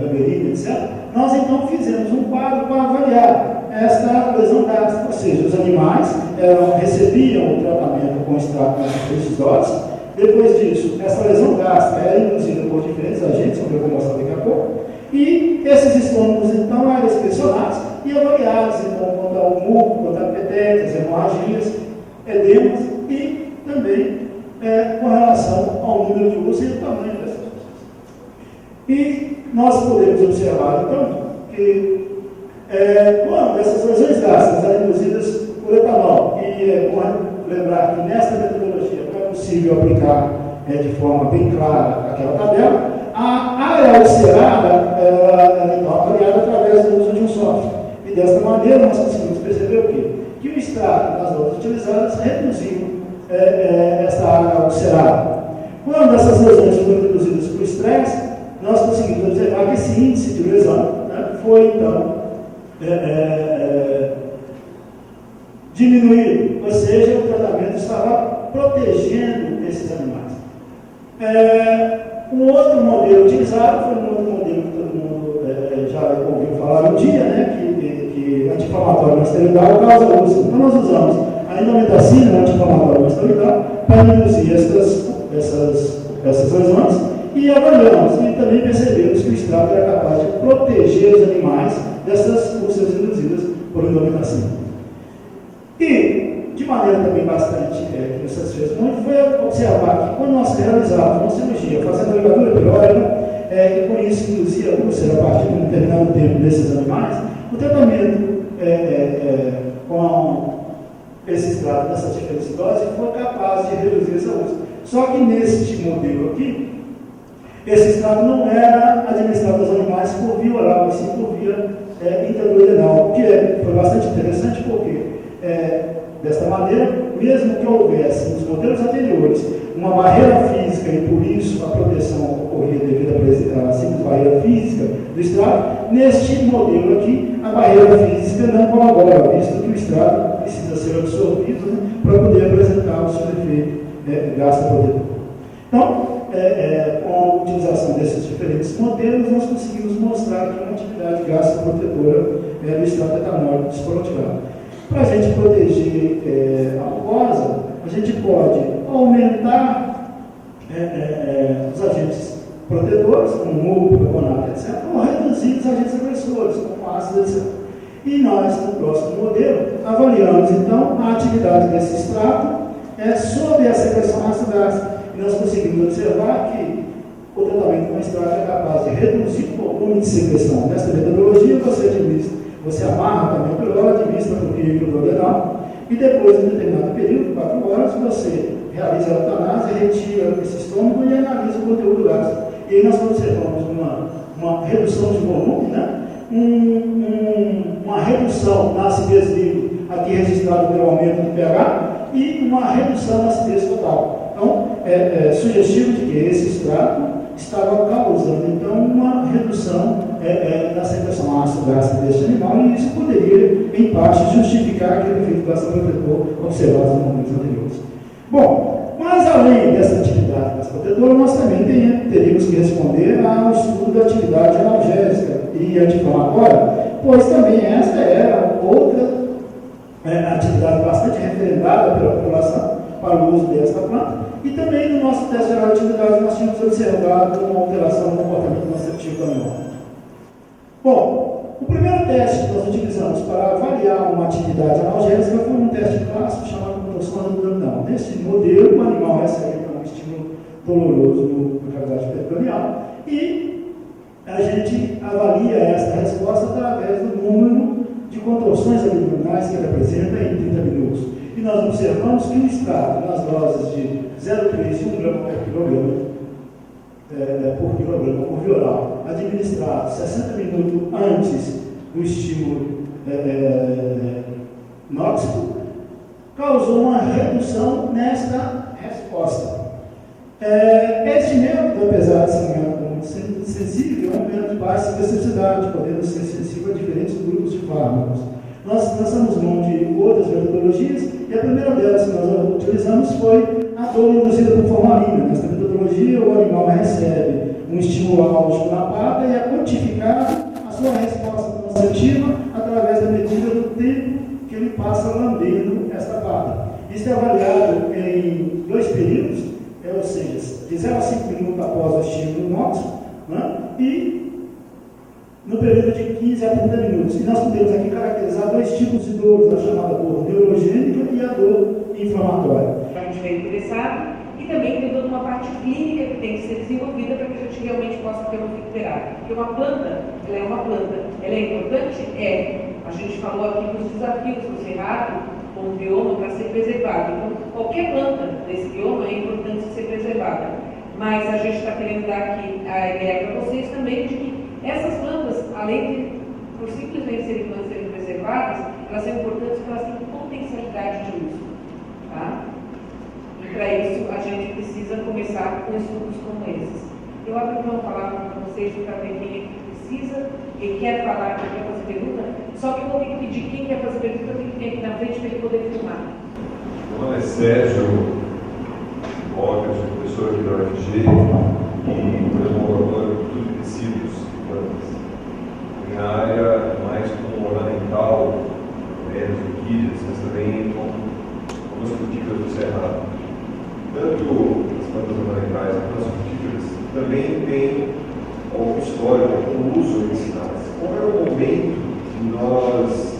gamberina, etc., nós então fizemos um quadro para avaliar esta lesão gástrica, ou seja, os animais recebiam o tratamento com extrato nas diferentes doses. Depois disso, essa lesão gástrica era induzida por diferentes agentes, como eu vou mostrar daqui a pouco, e esses estômagos então eram inspecionados e avaliados então, quanto ao muco, quanto a petequias, hemorragias, edemas e também com relação ao número de úlceras e o tamanho dessas úlceras. E nós podemos observar, então, que quando essas lesões gástricas são induzidas por etanol, e é bom lembrar que nessa metodologia não é possível aplicar de forma bem clara aquela tabela, a área ulcerada é então avaliada através do uso de um software. E desta maneira nós conseguimos perceber o quê? Que o extrato das doses utilizadas reduziu essa área ulcerada. Quando essas lesões foram reduzidas por estresse, nós conseguimos observar que esse índice de lesão foi então diminuído, ou seja, o tratamento estava protegendo esses animais. Um outro modelo utilizado foi um outro modelo que todo mundo já ouviu falar um dia, que anti-inflamatório não esteroidal causa úlcera. Então nós usamos a indometacina, anti-inflamatório não esteroidal, para reduzir essas lesões e avaliamos e também percebemos que o extrato era capaz de proteger os animais dessas úlceras induzidas por indometacina. E, de maneira também bastante que nos satisfez muito, foi observar que quando nós realizávamos uma cirurgia fazendo a ligadura pilórica, e com isso induzia a úlcera a partir de um determinado tempo desses animais, o tratamento com esse extrato dessas diferentes doses foi capaz de reduzir essa úlcera. Só que neste modelo aqui, esse extrato não era administrado aos animais por via oral, mas sim por via intraduodenal, que foi bastante interessante porque, desta maneira, mesmo que houvesse nos modelos anteriores uma barreira física e por isso a proteção ocorria devido à simples barreira física do extrato, neste modelo aqui a barreira física não colabora, visto que o extrato precisa ser absorvido para poder apresentar o seu efeito gastroprotetor. Então, com a utilização desses diferentes modelos, nós conseguimos mostrar aqui uma atividade gastroprotetora do extrato etanólico esportivado. Para a gente proteger a mucosa, a gente pode aumentar os agentes protetores, como muco, carbonato, etc., ou reduzir os agentes agressores, como ácido, etc. E nós, no próximo modelo, avaliamos, então, a atividade desse extrato sobre a secreção ácido gástrica. E nós conseguimos observar que o tratamento com extrato é capaz de reduzir o volume de secreção. Nessa metodologia, você amarra também a pílula, administra por via intraduodenal, e depois, em determinado período, 4 horas, você realiza a eutanásia, retira esse estômago e analisa o conteúdo gástrico. E aí nós observamos uma redução de volume, uma redução na acidez livre, aqui registrado pelo aumento do pH, e uma redução na acidez total. Então, é sugestivo de que esse extrato estava causando, então, uma redução na secreção ácido gástrica deste animal, e isso poderia, em parte, justificar aquele efeito gastroprotetor observado nos momentos anteriores. Bom, mas além dessa atividade gastroprotetora, nós também teríamos que responder ao estudo da atividade analgésica e anti-inflamatória, pois também esta era outra atividade bastante referendada pela população para o uso desta planta. E também no nosso teste geral de atividade nós tínhamos observado uma alteração no comportamento conceptivo do animal. Bom, o primeiro teste que nós utilizamos para avaliar uma atividade analgésica foi um teste clássico chamado contorção abdominal. Nesse modelo, o animal recebe um estímulo doloroso na cavidade peritoneal e a gente avalia essa resposta através do número de contorções abdominais que ele apresenta em 30 minutos. E nós observamos que o extrato nas doses de 0,3 e 1 grama por quilograma por via oral, administrado 60 minutos antes do estímulo nóxico, causou uma redução nesta resposta. Este método, apesar de ser muito sensível, é um método de baixa especificidade, podendo ser sensível a diferentes grupos de fármacos. Nós lançamos mão de outras metodologias e a primeira delas que nós utilizamos foi a dor induzida por formalina. Nessa metodologia, o animal recebe um estímulo álgico na pata e é quantificado a sua resposta conceptiva através da medida do tempo que ele passa lambendo essa pata. Isso é avaliado em 2 períodos, ou seja, de 0 a 5 minutos após o estímulo nóxico, e no período de 15 a 30 minutos. E nós podemos aqui caracterizar 2 tipos de dores, a chamada dor neurogênica e a dor inflamatório. A gente vem interessado e também tem toda uma parte clínica que tem que ser desenvolvida para que a gente realmente possa ter um fitoterápico. Porque uma planta, ela é uma planta, ela é importante? É. A gente falou aqui dos desafios do cerrado com o bioma para ser preservado. Então, qualquer planta desse bioma é importante ser preservada. Mas a gente está querendo dar aqui a ideia para vocês também de que essas plantas, além de, por simplesmente serem plantas serem preservadas, elas são importantes porque elas têm potencialidade de uso. Tá? E para isso a gente precisa começar com estudos como esses. Eu abro então a palavra para vocês para ver quem é que precisa, quem quer falar, quem quer fazer pergunta. Só que eu vou ter que pedir quem quer fazer pergunta, eu tenho que vir aqui na frente para ele poder filmar. Meu nome é Sérgio Borges, professor aqui da UFG e colaborador de tecidos e plantas. Minha área é mais como ornamental, menos orquídeas, mas também com algumas frutíferas do cerrado. Tanto as plantas ornamentais quanto as frutíferas também têm algum histórico, algum uso medicinais. Qual é o momento de nós,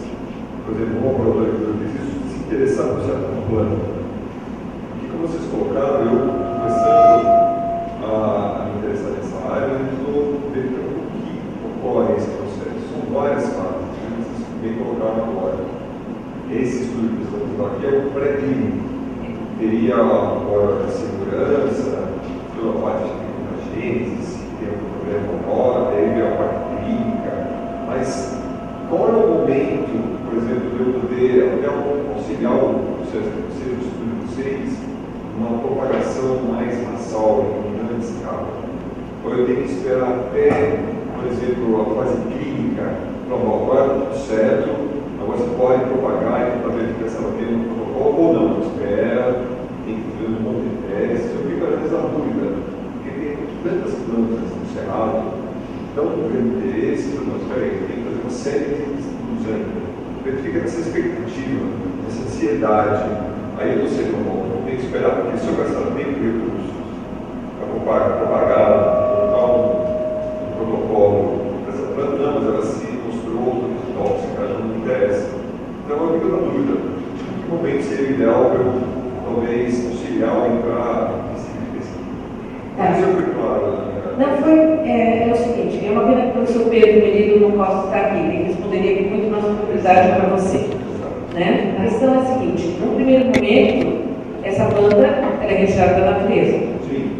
por exemplo, um colaborador de tecidos, se interessar por certa planta? Como vocês colocaram, eu começando a me interessar nessa área, eu estou verificando o que ocorre esse processo. São várias fases, vocês bem colocaram agora. Esse estudo que estamos fazendo aqui é o pré-clínico. Teria agora a segurança, toda a parte de agentes, se tem algum problema agora, teve a parte clínica, mas qual é o momento, por exemplo, de eu poder até auxiliar o estudo de vocês uma propagação mais massal em grande escala? Ou eu tenho que esperar até, por exemplo, a fase clínica, para agora tudo certo, agora você pode propagar e para verificar se ela tem um protocolo ou não, espera, tem que fazer um monte de testes. Eu fico às vezes na dúvida, porque tem tantas plantas no cerrado, tão grande interesse, mas peraí, tem que fazer uma série de estudos ainda. Verifica essa expectativa, essa ansiedade. Aí você não tem que esperar, porque se eu gastar tempo e recursos para propagar, montar um protocolo dessa planta, não, mas ela se mostrou tóxica, não me interessa. Então eu fico na dúvida, em que momento seria ideal para eu talvez auxiliar ou entrar nesse pesquisa? Isso foi claro. Não, é o seguinte, é uma pena que o professor Pedro Merido não possa estar aqui, ele responderia com muito mais propriedade para você. Né? A questão é a seguinte: no primeiro momento, essa planta ela é retirada da natureza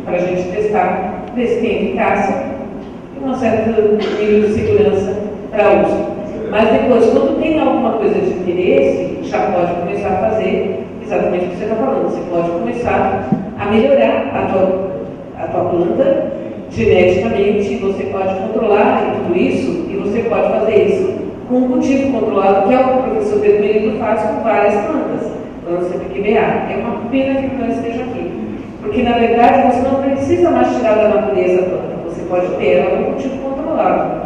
para a gente testar, ver se tem eficácia e um certo nível de segurança para uso. Mas depois, quando tem alguma coisa de interesse, já pode começar a fazer exatamente o que você está falando. Você pode começar a melhorar a tua planta geneticamente, você pode controlar tudo isso e você pode fazer isso com um cultivo controlado, que é o que o professor Pedro Merido faz com várias plantas, plantas CPQBA. É uma pena que não esteja aqui, porque na verdade você não precisa mais tirar da natureza a planta, você pode ter ela com cultivo controlado.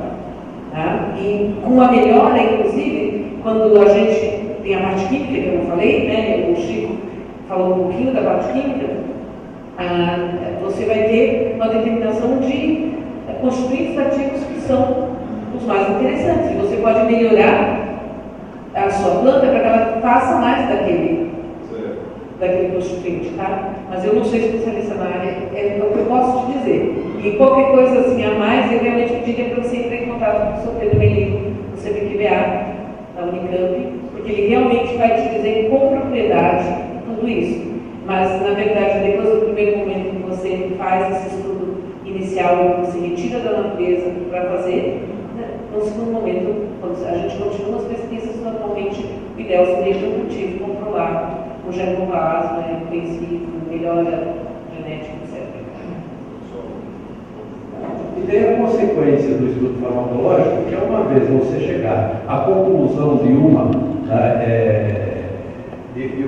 Tá? E com uma melhora, inclusive, quando a gente tem a parte química, que eu não falei, né? O Chico falou um pouquinho da parte química, você vai ter uma determinação de constituintes ativos que são os mais interessantes. E você pode melhorar a sua planta para que ela faça mais daquele constituinte, tá? Mas eu não sou especialista na área, é o que eu posso te dizer. E qualquer coisa assim a mais, eu realmente pediria para você entrar em contato com o professor Pedro Merido, do CPQBA, da Unicamp, porque ele realmente vai te dizer com propriedade tudo isso. Mas, na verdade, depois do primeiro momento que você faz esse estudo inicial, que você retira da natureza para fazer, no segundo momento, quando a gente continua as pesquisas, normalmente o ideal seria que o cultivo controlado, o germplasma, conhecido, melhora genética, etc. E tem a consequência do estudo farmacológico, que é uma vez você chegar à conclusão de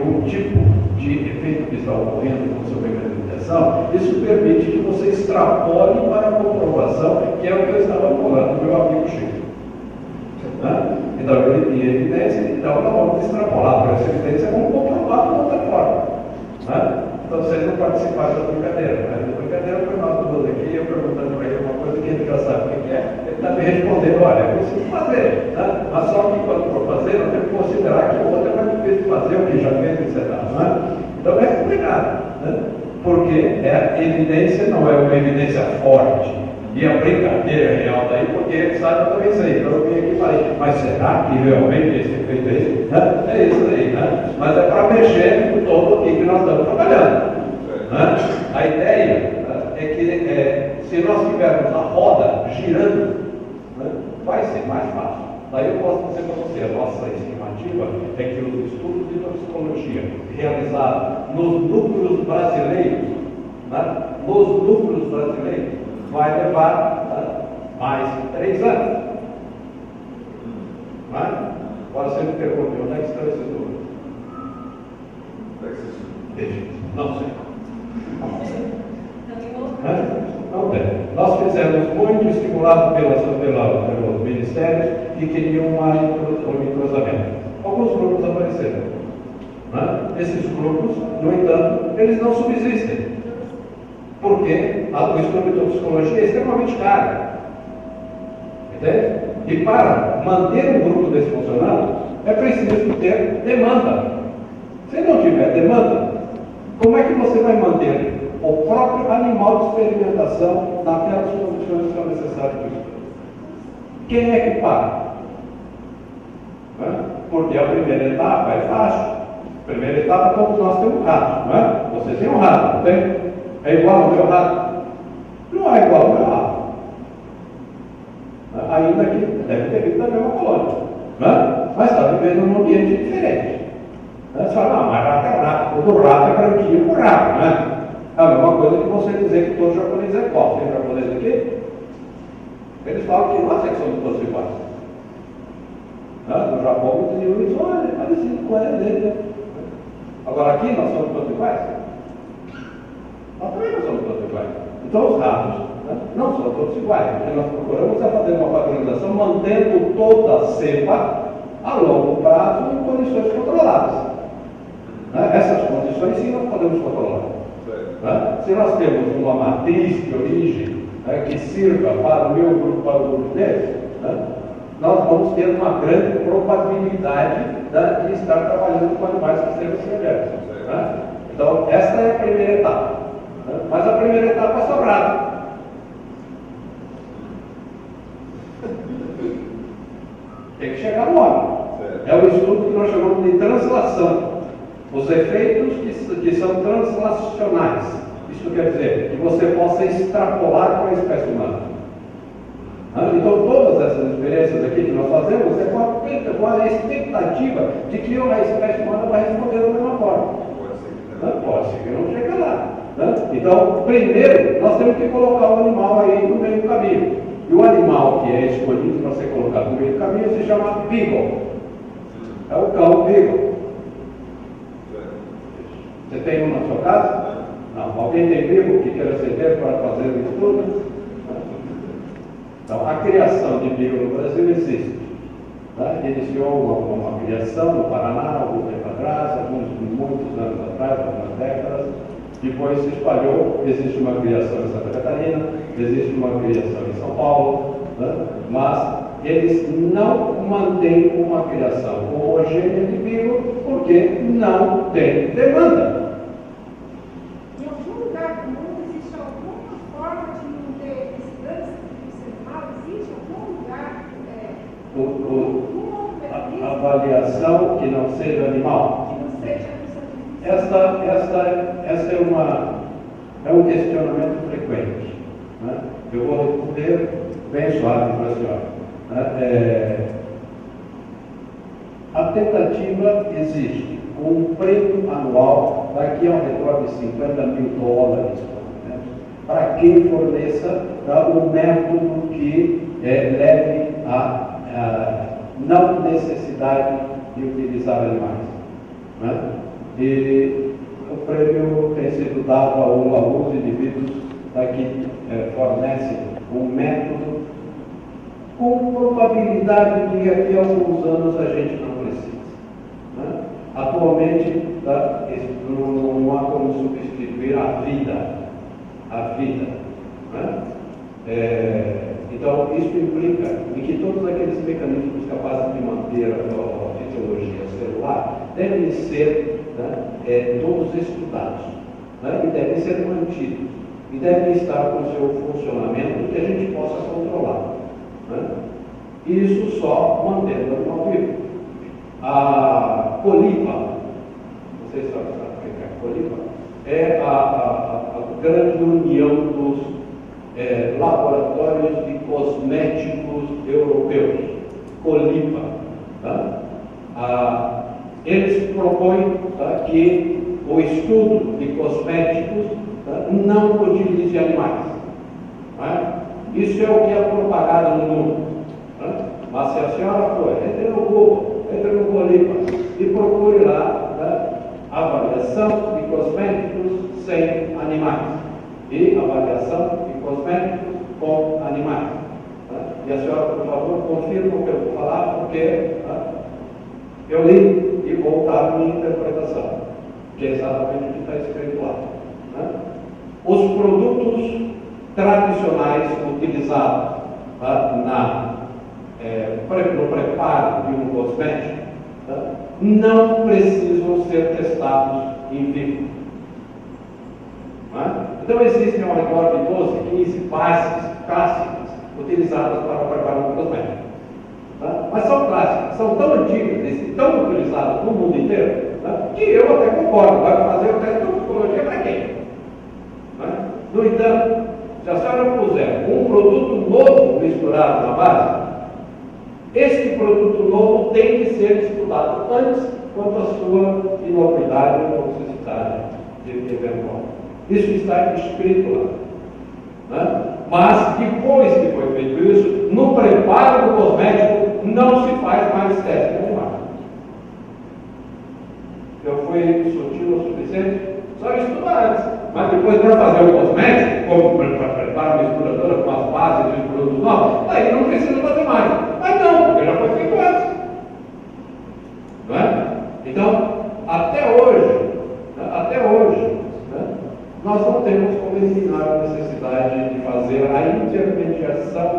um tipo de efeito que está ocorrendo com o seu mecanismo de ação, isso permite que você extrapole para a comprovação, que é o que eu estava falando do meu amigo Chico. Né? Então ele tinha evidência, então na hora de extrapolar para essa evidência, vamos comprovar de outra forma. Né? Então vocês não participaram da brincadeira. Né? A brincadeira foi nós duas aqui, eu perguntando para ele uma coisa que ele já sabe o que é, está me respondendo, olha, é preciso fazer, né? Mas só que quando for fazer, nós temos que considerar que o outro é mais difícil de fazer, o que já fez, etc. Né? Então é complicado, né? Porque a evidência não é uma evidência forte. E a brincadeira real daí, porque ele sabe também isso aí. Então eu vim aqui e falei, mas será que realmente esse efeito é esse? Né? É isso aí, né? Mas é para mexer com todo o que nós estamos trabalhando. Né? A ideia é que se nós tivermos a roda girando, né, vai ser mais fácil. Daí eu posso dizer para você, a nossa estimativa é que os estudos de toxicologia realizados nos núcleos brasileiros, né, vai levar mais 3 anos. Né? Agora você me pergunta, onde é que estão esses números? Não sei. Não tem. Nós fizemos muito, estimulado pelos ministérios que queriam um entrosamento. Alguns grupos apareceram. Né? Esses grupos, no entanto, eles não subsistem. Porque o estudo de toxicologia é extremamente caro. Entende? E para manter um grupo desse funcionando, é preciso ter demanda. Se não tiver demanda, como é que você vai manter o próprio animal de experimentação naquelas condições que são necessárias para o estudo? Quem é que paga? Porque a primeira etapa é fácil. A primeira etapa, todos nós temos rato, não é? Você tem um rato, não tem? É igual ao meu rato? Não é igual ao meu rato. Ainda que deve ter vindo da mesma colônia. Mas está vivendo num ambiente diferente. Você fala, não, mas rato é rato. Todo rato é branquinho por rato, né? É a mesma coisa que você dizer que todo japonês é igual. Tem japonês aqui? Eles falam que nós é que somos todos iguais. No Japão, muitos diziam isso, olha, é parecido com ele. Agora aqui nós somos todos iguais. Nós também não somos todos iguais. Então os ratos não são todos iguais. O que nós procuramos é fazer uma padronização mantendo toda a cepa a longo prazo em condições controladas. Essas condições sim nós podemos controlar. Se nós temos uma matriz de origem que sirva para o meu grupo, para o grupo dele, nós vamos ter uma grande probabilidade de estar trabalhando com animais que sejam semelhantes. Então, esta é a primeira etapa. Mas a primeira etapa é sobrada. Tem que chegar no homem. É o estudo que nós chamamos de translação. Os efeitos que são translacionais. Isso quer dizer que você possa extrapolar para a espécie humana. Então, todas essas experiências aqui que nós fazemos é com a expectativa de que a espécie humana vai responder da mesma forma. Pode ser que não chegue lá. Então, primeiro, nós temos que colocar o animal aí no meio do caminho. E o animal que é escolhido para ser colocado no meio do caminho se chama Beagle. É o cão Beagle. Você tem um na sua casa? Não. Alguém tem Beagle que queira ceder para fazer o estudo? Então, a criação de Beagle no Brasil existe. Iniciou uma criação no Paraná, algum tempo atrás, muitos anos atrás, algumas décadas. Depois se espalhou, existe uma criação em Santa Catarina, existe uma criação em São Paulo, mas eles não mantêm uma criação homogênea de Beagle porque não tem demanda. Em algum lugar do mundo existe alguma forma de manter esse grande serviço animal? Existe algum lugar? A avaliação que não seja animal. Que não seja Essa é um questionamento frequente. Eu vou responder bem suave para a senhora. A tentativa existe com um prêmio anual daqui ao redor de $50 mil, para quem forneça o método que leve a não necessidade de utilizar animais. E o prêmio tem sido dado a alguns indivíduos que fornecem um método com probabilidade de que daqui a alguns anos a gente não precisa. Atualmente, não há como substituir a vida. Então, isso implica em que todos aqueles mecanismos capazes de manter a fisiologia celular devem ser, né, todos estudados, né, e devem ser mantidos, e devem estar com o seu funcionamento que a gente possa controlar. Né? Isso só mantendo o animal vivo. A colipa, vocês sabem o que é a colipa? É a grande união dos laboratórios de cosméticos europeus, Colipa. Tá? Eles propõem, tá, que o estudo de cosméticos, tá, não utilize animais. Tá? Isso é o que é propagado no mundo. Tá? Mas se a senhora for, entre no Google, entre no Colipa e procure lá, tá, avaliação de cosméticos sem animais e avaliação de cosméticos com animais. Tá? E a senhora, por favor, confirma o que eu vou falar, porque, tá, eu li e vou dar a minha interpretação, que é exatamente o que está escrito lá. Tá? Os produtos tradicionais utilizados, tá, no preparo de um cosmético, tá, não precisam ser testados em vivo. Então existem ao redor de 12, 15 bases clássicas utilizadas para preparar um cosmético. Tá? Mas são clássicas, são tão antigas e tão utilizadas no mundo inteiro, tá, que eu até concordo, vai fazer o teste de toxicologia para quê? Tá? No entanto, se a senhora puser um produto novo misturado na base, esse produto novo tem que ser estudado antes quanto à sua inocuidade ou toxicidade eventual. Isso está escrito lá. Né? Mas, depois que foi feito isso, no preparo do cosmético não se faz mais teste de animais. Eu fui sutil o suficiente? Só estudar antes. Mas depois, para fazer o cosmético, como para preparar uma misturadora com as bases de produtos novos, aí não precisa fazer mais. Mas não, porque já foi feito antes. Não é? Então, até hoje, nós não temos como eliminar a necessidade de fazer a intermediação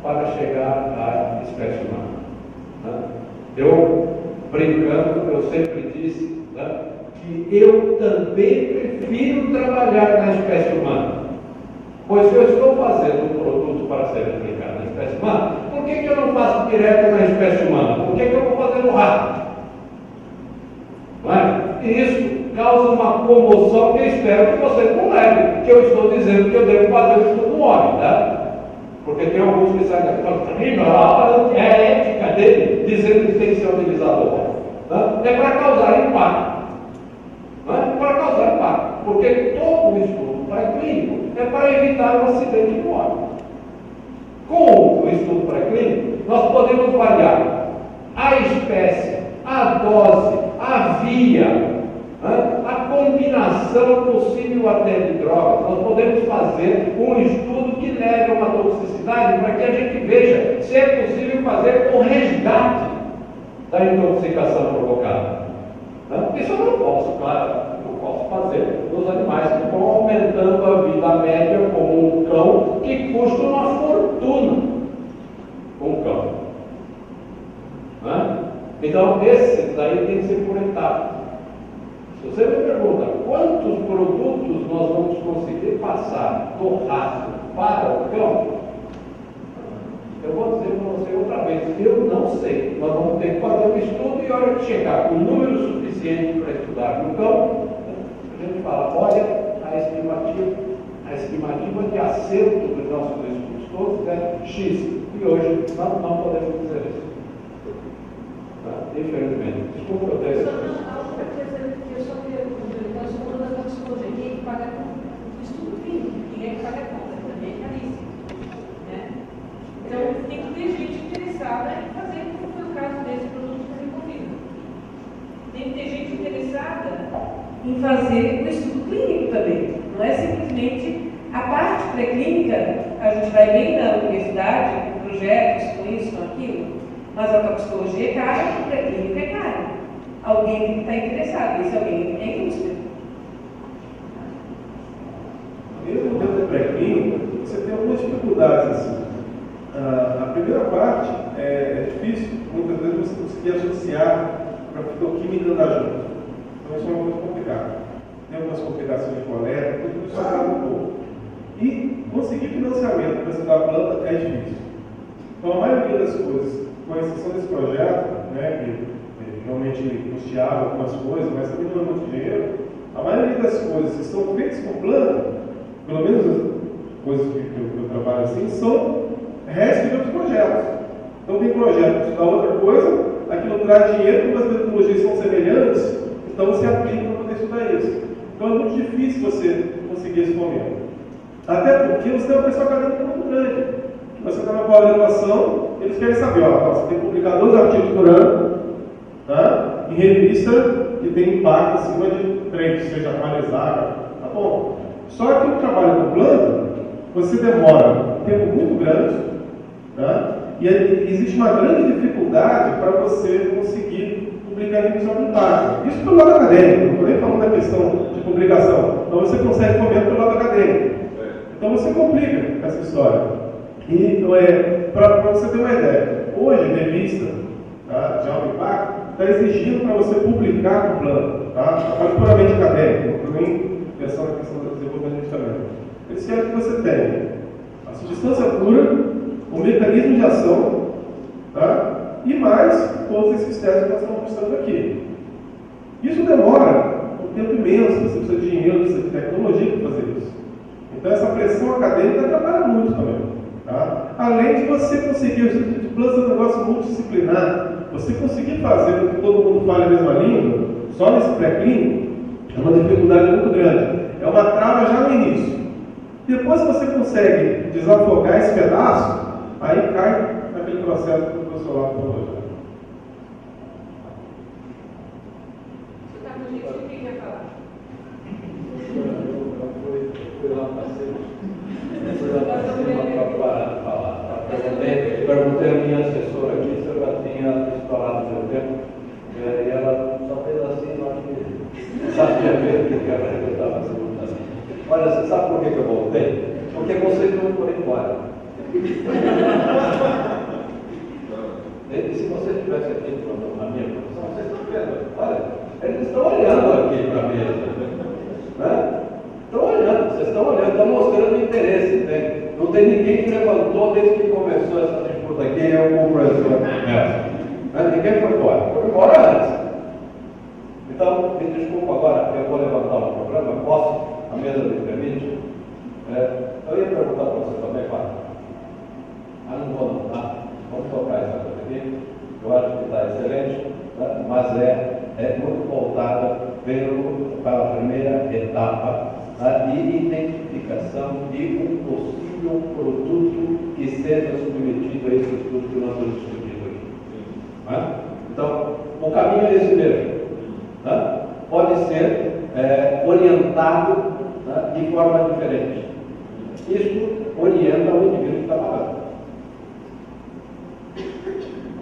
para chegar à espécie humana. Eu, brincando, eu sempre disse, né, que eu também prefiro trabalhar na espécie humana. Pois se eu estou fazendo um produto para ser aplicado na espécie humana, por que eu não faço direto na espécie humana? Por que eu vou fazer no rato? Não é? E isso causa uma comoção que eu espero que vocês não levem, que eu estou dizendo que eu devo fazer o estudo no homem, tá? Porque tem alguns que saem daqui e falam, a aula é a ética dele, dizendo que tem que ser utilizado. Tá? É para causar impacto. Não é? Para causar impacto. Porque todo o estudo pré-clínico é para evitar um acidente no homem. Com o estudo pré-clínico, nós podemos variar a espécie, a dose, a via, a combinação possível até de drogas. Nós podemos fazer um estudo que leve a uma toxicidade para que a gente veja se é possível fazer o resgate da intoxicação provocada. Isso eu não posso, claro, não posso fazer nos animais que vão aumentando a vida média, como um cão que custa uma fortuna. Um cão. Então, esse daí tem que ser por etapas. Se você me pergunta quantos produtos nós vamos conseguir passar do rato para o cão, eu vou dizer para você outra vez, eu não sei. Nós vamos ter que fazer um estudo e a hora que chegar com número suficiente para estudar no cão, a gente fala, olha, a estimativa de acerto dos nossos estudos todos é X. E hoje nós não podemos dizer isso. Infelizmente. Desculpa eu ter isso. Eu só queria complementar, eu sou uma das toxicologia, quem é que paga a conta? O estudo clínico, quem é que paga a conta? Também é caríssimo. Né? Então, tem que ter gente interessada em fazer, como foi o caso desse produto desenvolvido. Tem que ter gente interessada em fazer o estudo clínico também. Não é simplesmente a parte pré-clínica, a gente vai bem na universidade, com projetos, com isso, com aquilo. Mas a toxicologia é cara, a pré-clínica é cara. Alguém tem que estar interessado, esse alguém é a indústria. Mesmo dentro da pré-clínica, você tem algumas dificuldades. dificuldades assim? A primeira parte é difícil, muitas vezes, você conseguir associar para a fitoquímica andar junto. Então isso é uma coisa complicada. Tem algumas complicações de coleta, tudo isso atrasa um pouco. E conseguir financiamento para estudar a planta é difícil. Então a maioria das coisas, com exceção desse projeto, né, que realmente custeava algumas coisas, mas também não é muito dinheiro, a maioria das coisas que são feitas com planta, pelo menos as coisas que eu trabalho assim, são restos de outros projetos. Então tem projeto que estudar outra coisa, aquilo traz dinheiro, como as metodologias são semelhantes, então você aplica para poder estudar isso. Então é muito difícil você conseguir esse momento. Até porque você tem uma pressão acadêmica muito grande. Você está na pós-graduação, eles querem saber, você tem que publicar 2 artigos por ano, tá? Em revista que tem impacto acima de 3, seja atualizada, tá bom? Só que o trabalho com planta, você demora um tempo muito grande, tá? E existe uma grande dificuldade para você conseguir publicar em revista de impacto. Isso pelo lado acadêmico, não estou nem falando da questão de publicação. Então você consegue comentar pelo lado acadêmico. Então você complica essa história. E para você ter uma ideia, hoje a revista, tá, de alto impacto está exigindo para você publicar com plano, tá? Trabalho puramente acadêmico, não estou nem pensando na questão do desenvolvimento de medicamento. Eles querem que você tenha a substância pura, o mecanismo de ação, tá? E mais todos esses testes que nós estamos mostrando aqui. Isso demora um tempo imenso, você precisa de dinheiro, precisa de tecnologia para fazer isso. Então essa pressão acadêmica atrapalha muito também. Tá? Além de você conseguir, o Instituto de Plantas é um negócio multidisciplinar, você conseguir fazer com que todo mundo fale a mesma língua, só nesse pré-clínico, é uma dificuldade muito grande. É uma trava já no início. Depois que você consegue desafogar esse pedaço, aí cai naquele processo que o professor lá falou já. Você está com gente que quer falar? Eu fui lá para cima. Fui lá para cima para falar. Perguntei à minha assessora aqui se eu já tinha estourado o meu tempo. E ela só fez assim, eu acho que sabia mesmo o que era que eu estava perguntando. Olha, você sabe por que eu voltei? Porque vocês não foram embora. E se você estivesse aqui na minha profissão, vocês estão vendo. Olha, eles estão olhando aqui para a mesa. Né? Estão olhando, vocês estão olhando, estão mostrando interesse, entende? Não tem ninguém que levantou desde que começou essa disputa aqui, eu com o professor. Ninguém foi embora, foi embora antes. Então, me desculpa agora, eu vou levantar o programa, posso? A mesa me permite? Eu ia perguntar para você também, Fábio. Não vou não, tá? Vamos tocar essa coisa aqui. Eu acho que está excelente, tá? Mas é muito voltada para a primeira etapa, tá? De identificação de um possível produto que seja submetido a esse estudo que nós estamos discutindo aqui. Tá? Então, o caminho é esse mesmo. Tá? Pode ser orientado, tá, de forma diferente. Isso orienta o indivíduo que está pagando.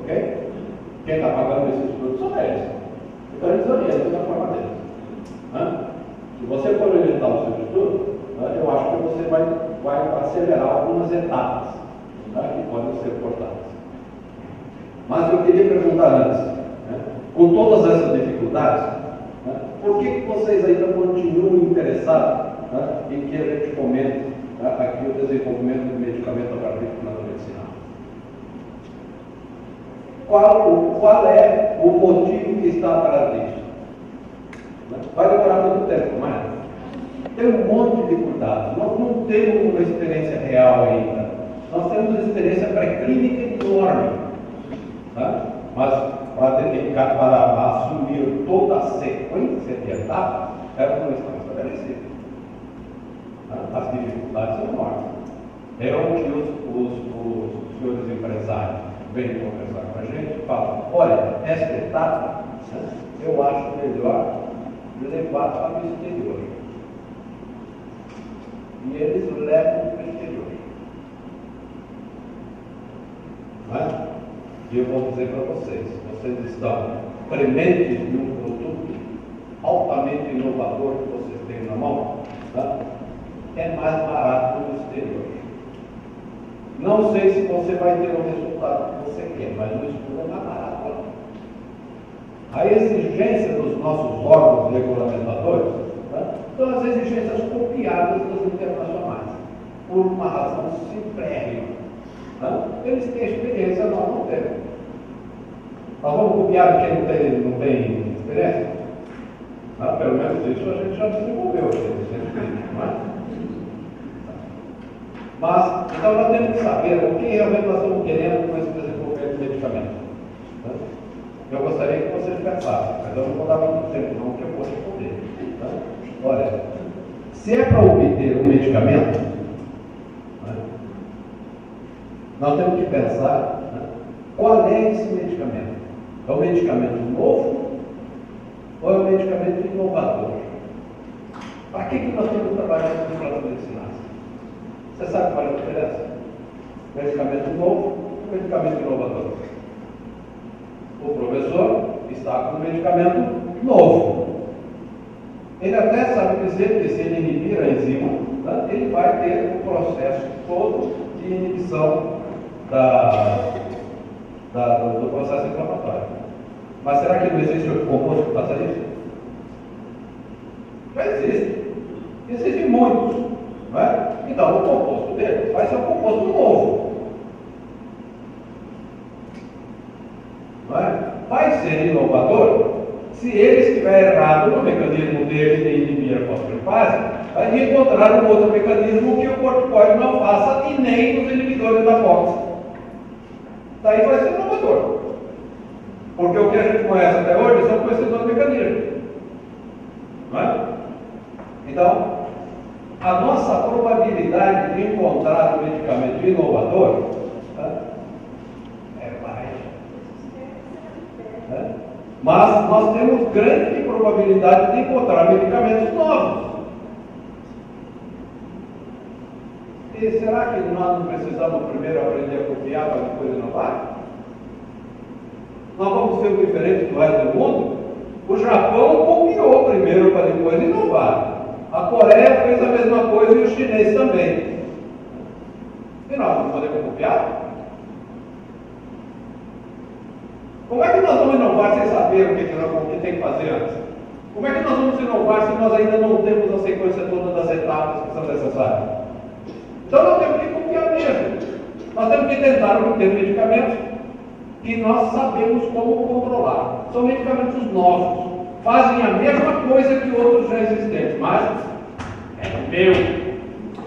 Ok? Quem está pagando esse estudo são eles. Então eles orientam da forma deles. Tá? Se você for orientar o seu estudo, tá, eu acho que você vai acelerar algumas etapas, tá, que podem ser cortadas. Mas eu queria perguntar antes, né, com todas essas dificuldades, né, por que vocês ainda continuam interessados, né, em que a gente comente, né, aqui o desenvolvimento de medicamento a partir do plano medicinal? Qual é o motivo que está atrás disso? Vai demorar muito tempo, mas tem um monte de cuidados. Nós não temos uma experiência real ainda. Nós temos uma experiência pré-clínica enorme. Tá? Mas para assumir toda a sequência de etapas, elas não estão estabelecidas. Tá? As dificuldades são enormes. É onde os senhores empresários vêm conversar com a gente e falam: olha, esta etapa, né, eu acho melhor levar para o exterior. E eles levam para o exterior. Mas eu vou dizer para vocês estão prementes de um produto altamente inovador que vocês têm na mão, tá? É mais barato no exterior. Não sei se você vai ter o resultado que você quer, mas o estudo é mais barato. A exigência dos nossos órgãos regulamentadores, né, são as exigências copiadas das internacionais, por uma razão simplérrima. Né? Eles têm experiência, nós não temos. Nós vamos copiar quem não tem experiência? Pelo menos isso a gente já desenvolveu, não é? Mas, então nós temos que saber o que realmente nós estamos querendo com esse desenvolvimento de medicamento. Né? Eu gostaria que vocês pensassem, mas eu não vou dar muito tempo, não, que eu vou responder. Né? Olha, se é para obter um medicamento, né, nós temos que pensar, né, qual é esse medicamento. É um medicamento novo ou é um medicamento inovador? Para que nós temos trabalhado com plantas medicinais? Você sabe qual é a diferença? Medicamento novo e medicamento inovador. O professor está com um medicamento novo. Ele até sabe dizer que se ele inibir a enzima, né, ele vai ter um processo todo de inibição do processo inflamatório. Mas será que não existe outro composto que faça isso? Já existe. Existem muitos. Não é? Então, o composto dele vai ser um composto novo. Não é? Vai ser inovador se ele estiver errado no mecanismo dele de inibir a fosfolipase, vai encontrar um outro mecanismo que o corticoide não faça e nem os inibidores da FOX. Daí vai ser inovador. Porque o que a gente conhece até hoje são esses dois mecanismos. Não é? Então, a nossa probabilidade de encontrar um medicamento inovador, tá, é baixa. Né? Mas nós temos grande probabilidade de encontrar medicamentos novos. E será que nós não precisamos primeiro aprender a copiar para depois inovar? Nós vamos ser diferentes do resto do mundo? O Japão copiou primeiro para depois inovar. A Coreia fez a mesma coisa e o chinês também. E nós não podemos copiar? Como é que nós vamos inovar sem saber o que tem que fazer antes? Como é que nós vamos inovar se nós ainda não temos a sequência toda das etapas que são necessárias? Então nós temos que copiar mesmo. Nós temos que tentar obter medicamentos que nós sabemos como controlar. São medicamentos novos. Fazem a mesma coisa que outros já existentes, mas é meu. É o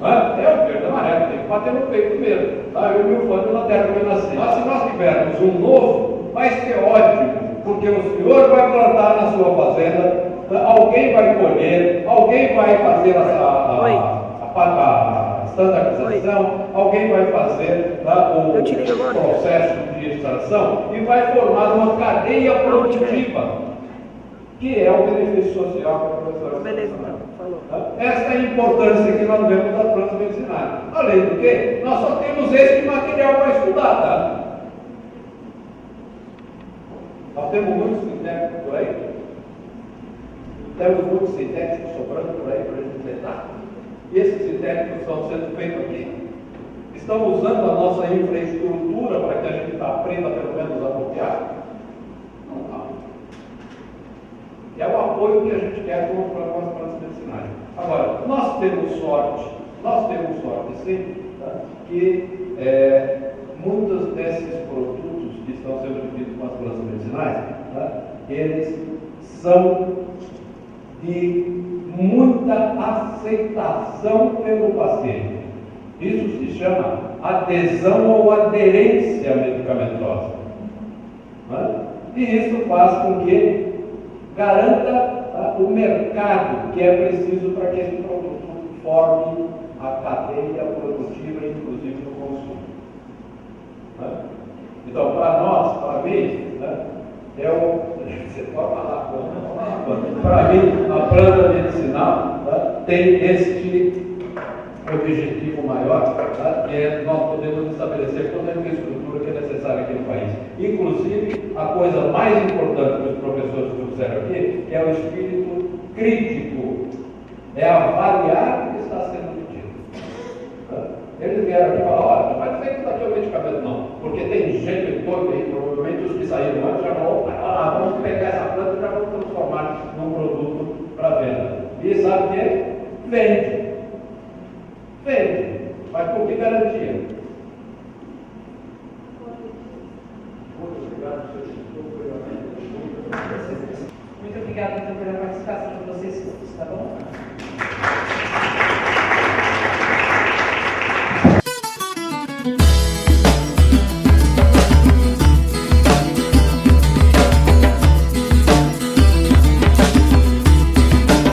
verde amarelo, tem que bater no peito mesmo. Tá? Eu me fã na terra que eu nasci. Mas se nós tivermos um novo, vai ser ótimo, porque o senhor vai plantar na sua fazenda, alguém vai colher, alguém vai fazer a estandarização, alguém vai fazer o processo de extração e vai formar uma cadeia produtiva, que é o benefício social que a professora Beleza, falou. Essa é a importância que nós vemos das plantas medicinais. Além do que, nós só temos esse material para estudar, tá? Nós temos muitos sintéticos por aí. Temos muitos sintéticos sobrando por aí para a gente tentar. E esses sintéticos estão sendo feitos aqui. Estão usando a nossa infraestrutura para que a gente aprenda pelo menos a copiar? Não. É o apoio que a gente quer com as plantas medicinais. Agora, nós temos sorte sim, tá? Que muitos desses produtos que estão sendo vendidos com as plantas medicinais, tá? Eles são de muita aceitação pelo paciente. Isso se chama adesão ou aderência medicamentosa. Né? E isso faz com que garanta o mercado que é preciso para que esse produto forme a cadeia produtiva, inclusive no consumo. Né? Então, para nós, para mim, né, você pode falar, para mim, a planta medicinal, né, tem este objetivo maior, tá, que é nós podemos estabelecer toda a infraestrutura que é necessária aqui no país. Inclusive, a coisa mais importante que os professores trouxeram aqui, que é o espírito crítico, é avaliar o que está sendo pedido. Tá? Eles vieram aqui e falaram, olha, não vai dizer que outro aí, provavelmente os que saíram antes já vão, vamos pegar essa planta e já vamos transformar num produto para venda. E sabe o que? Vende.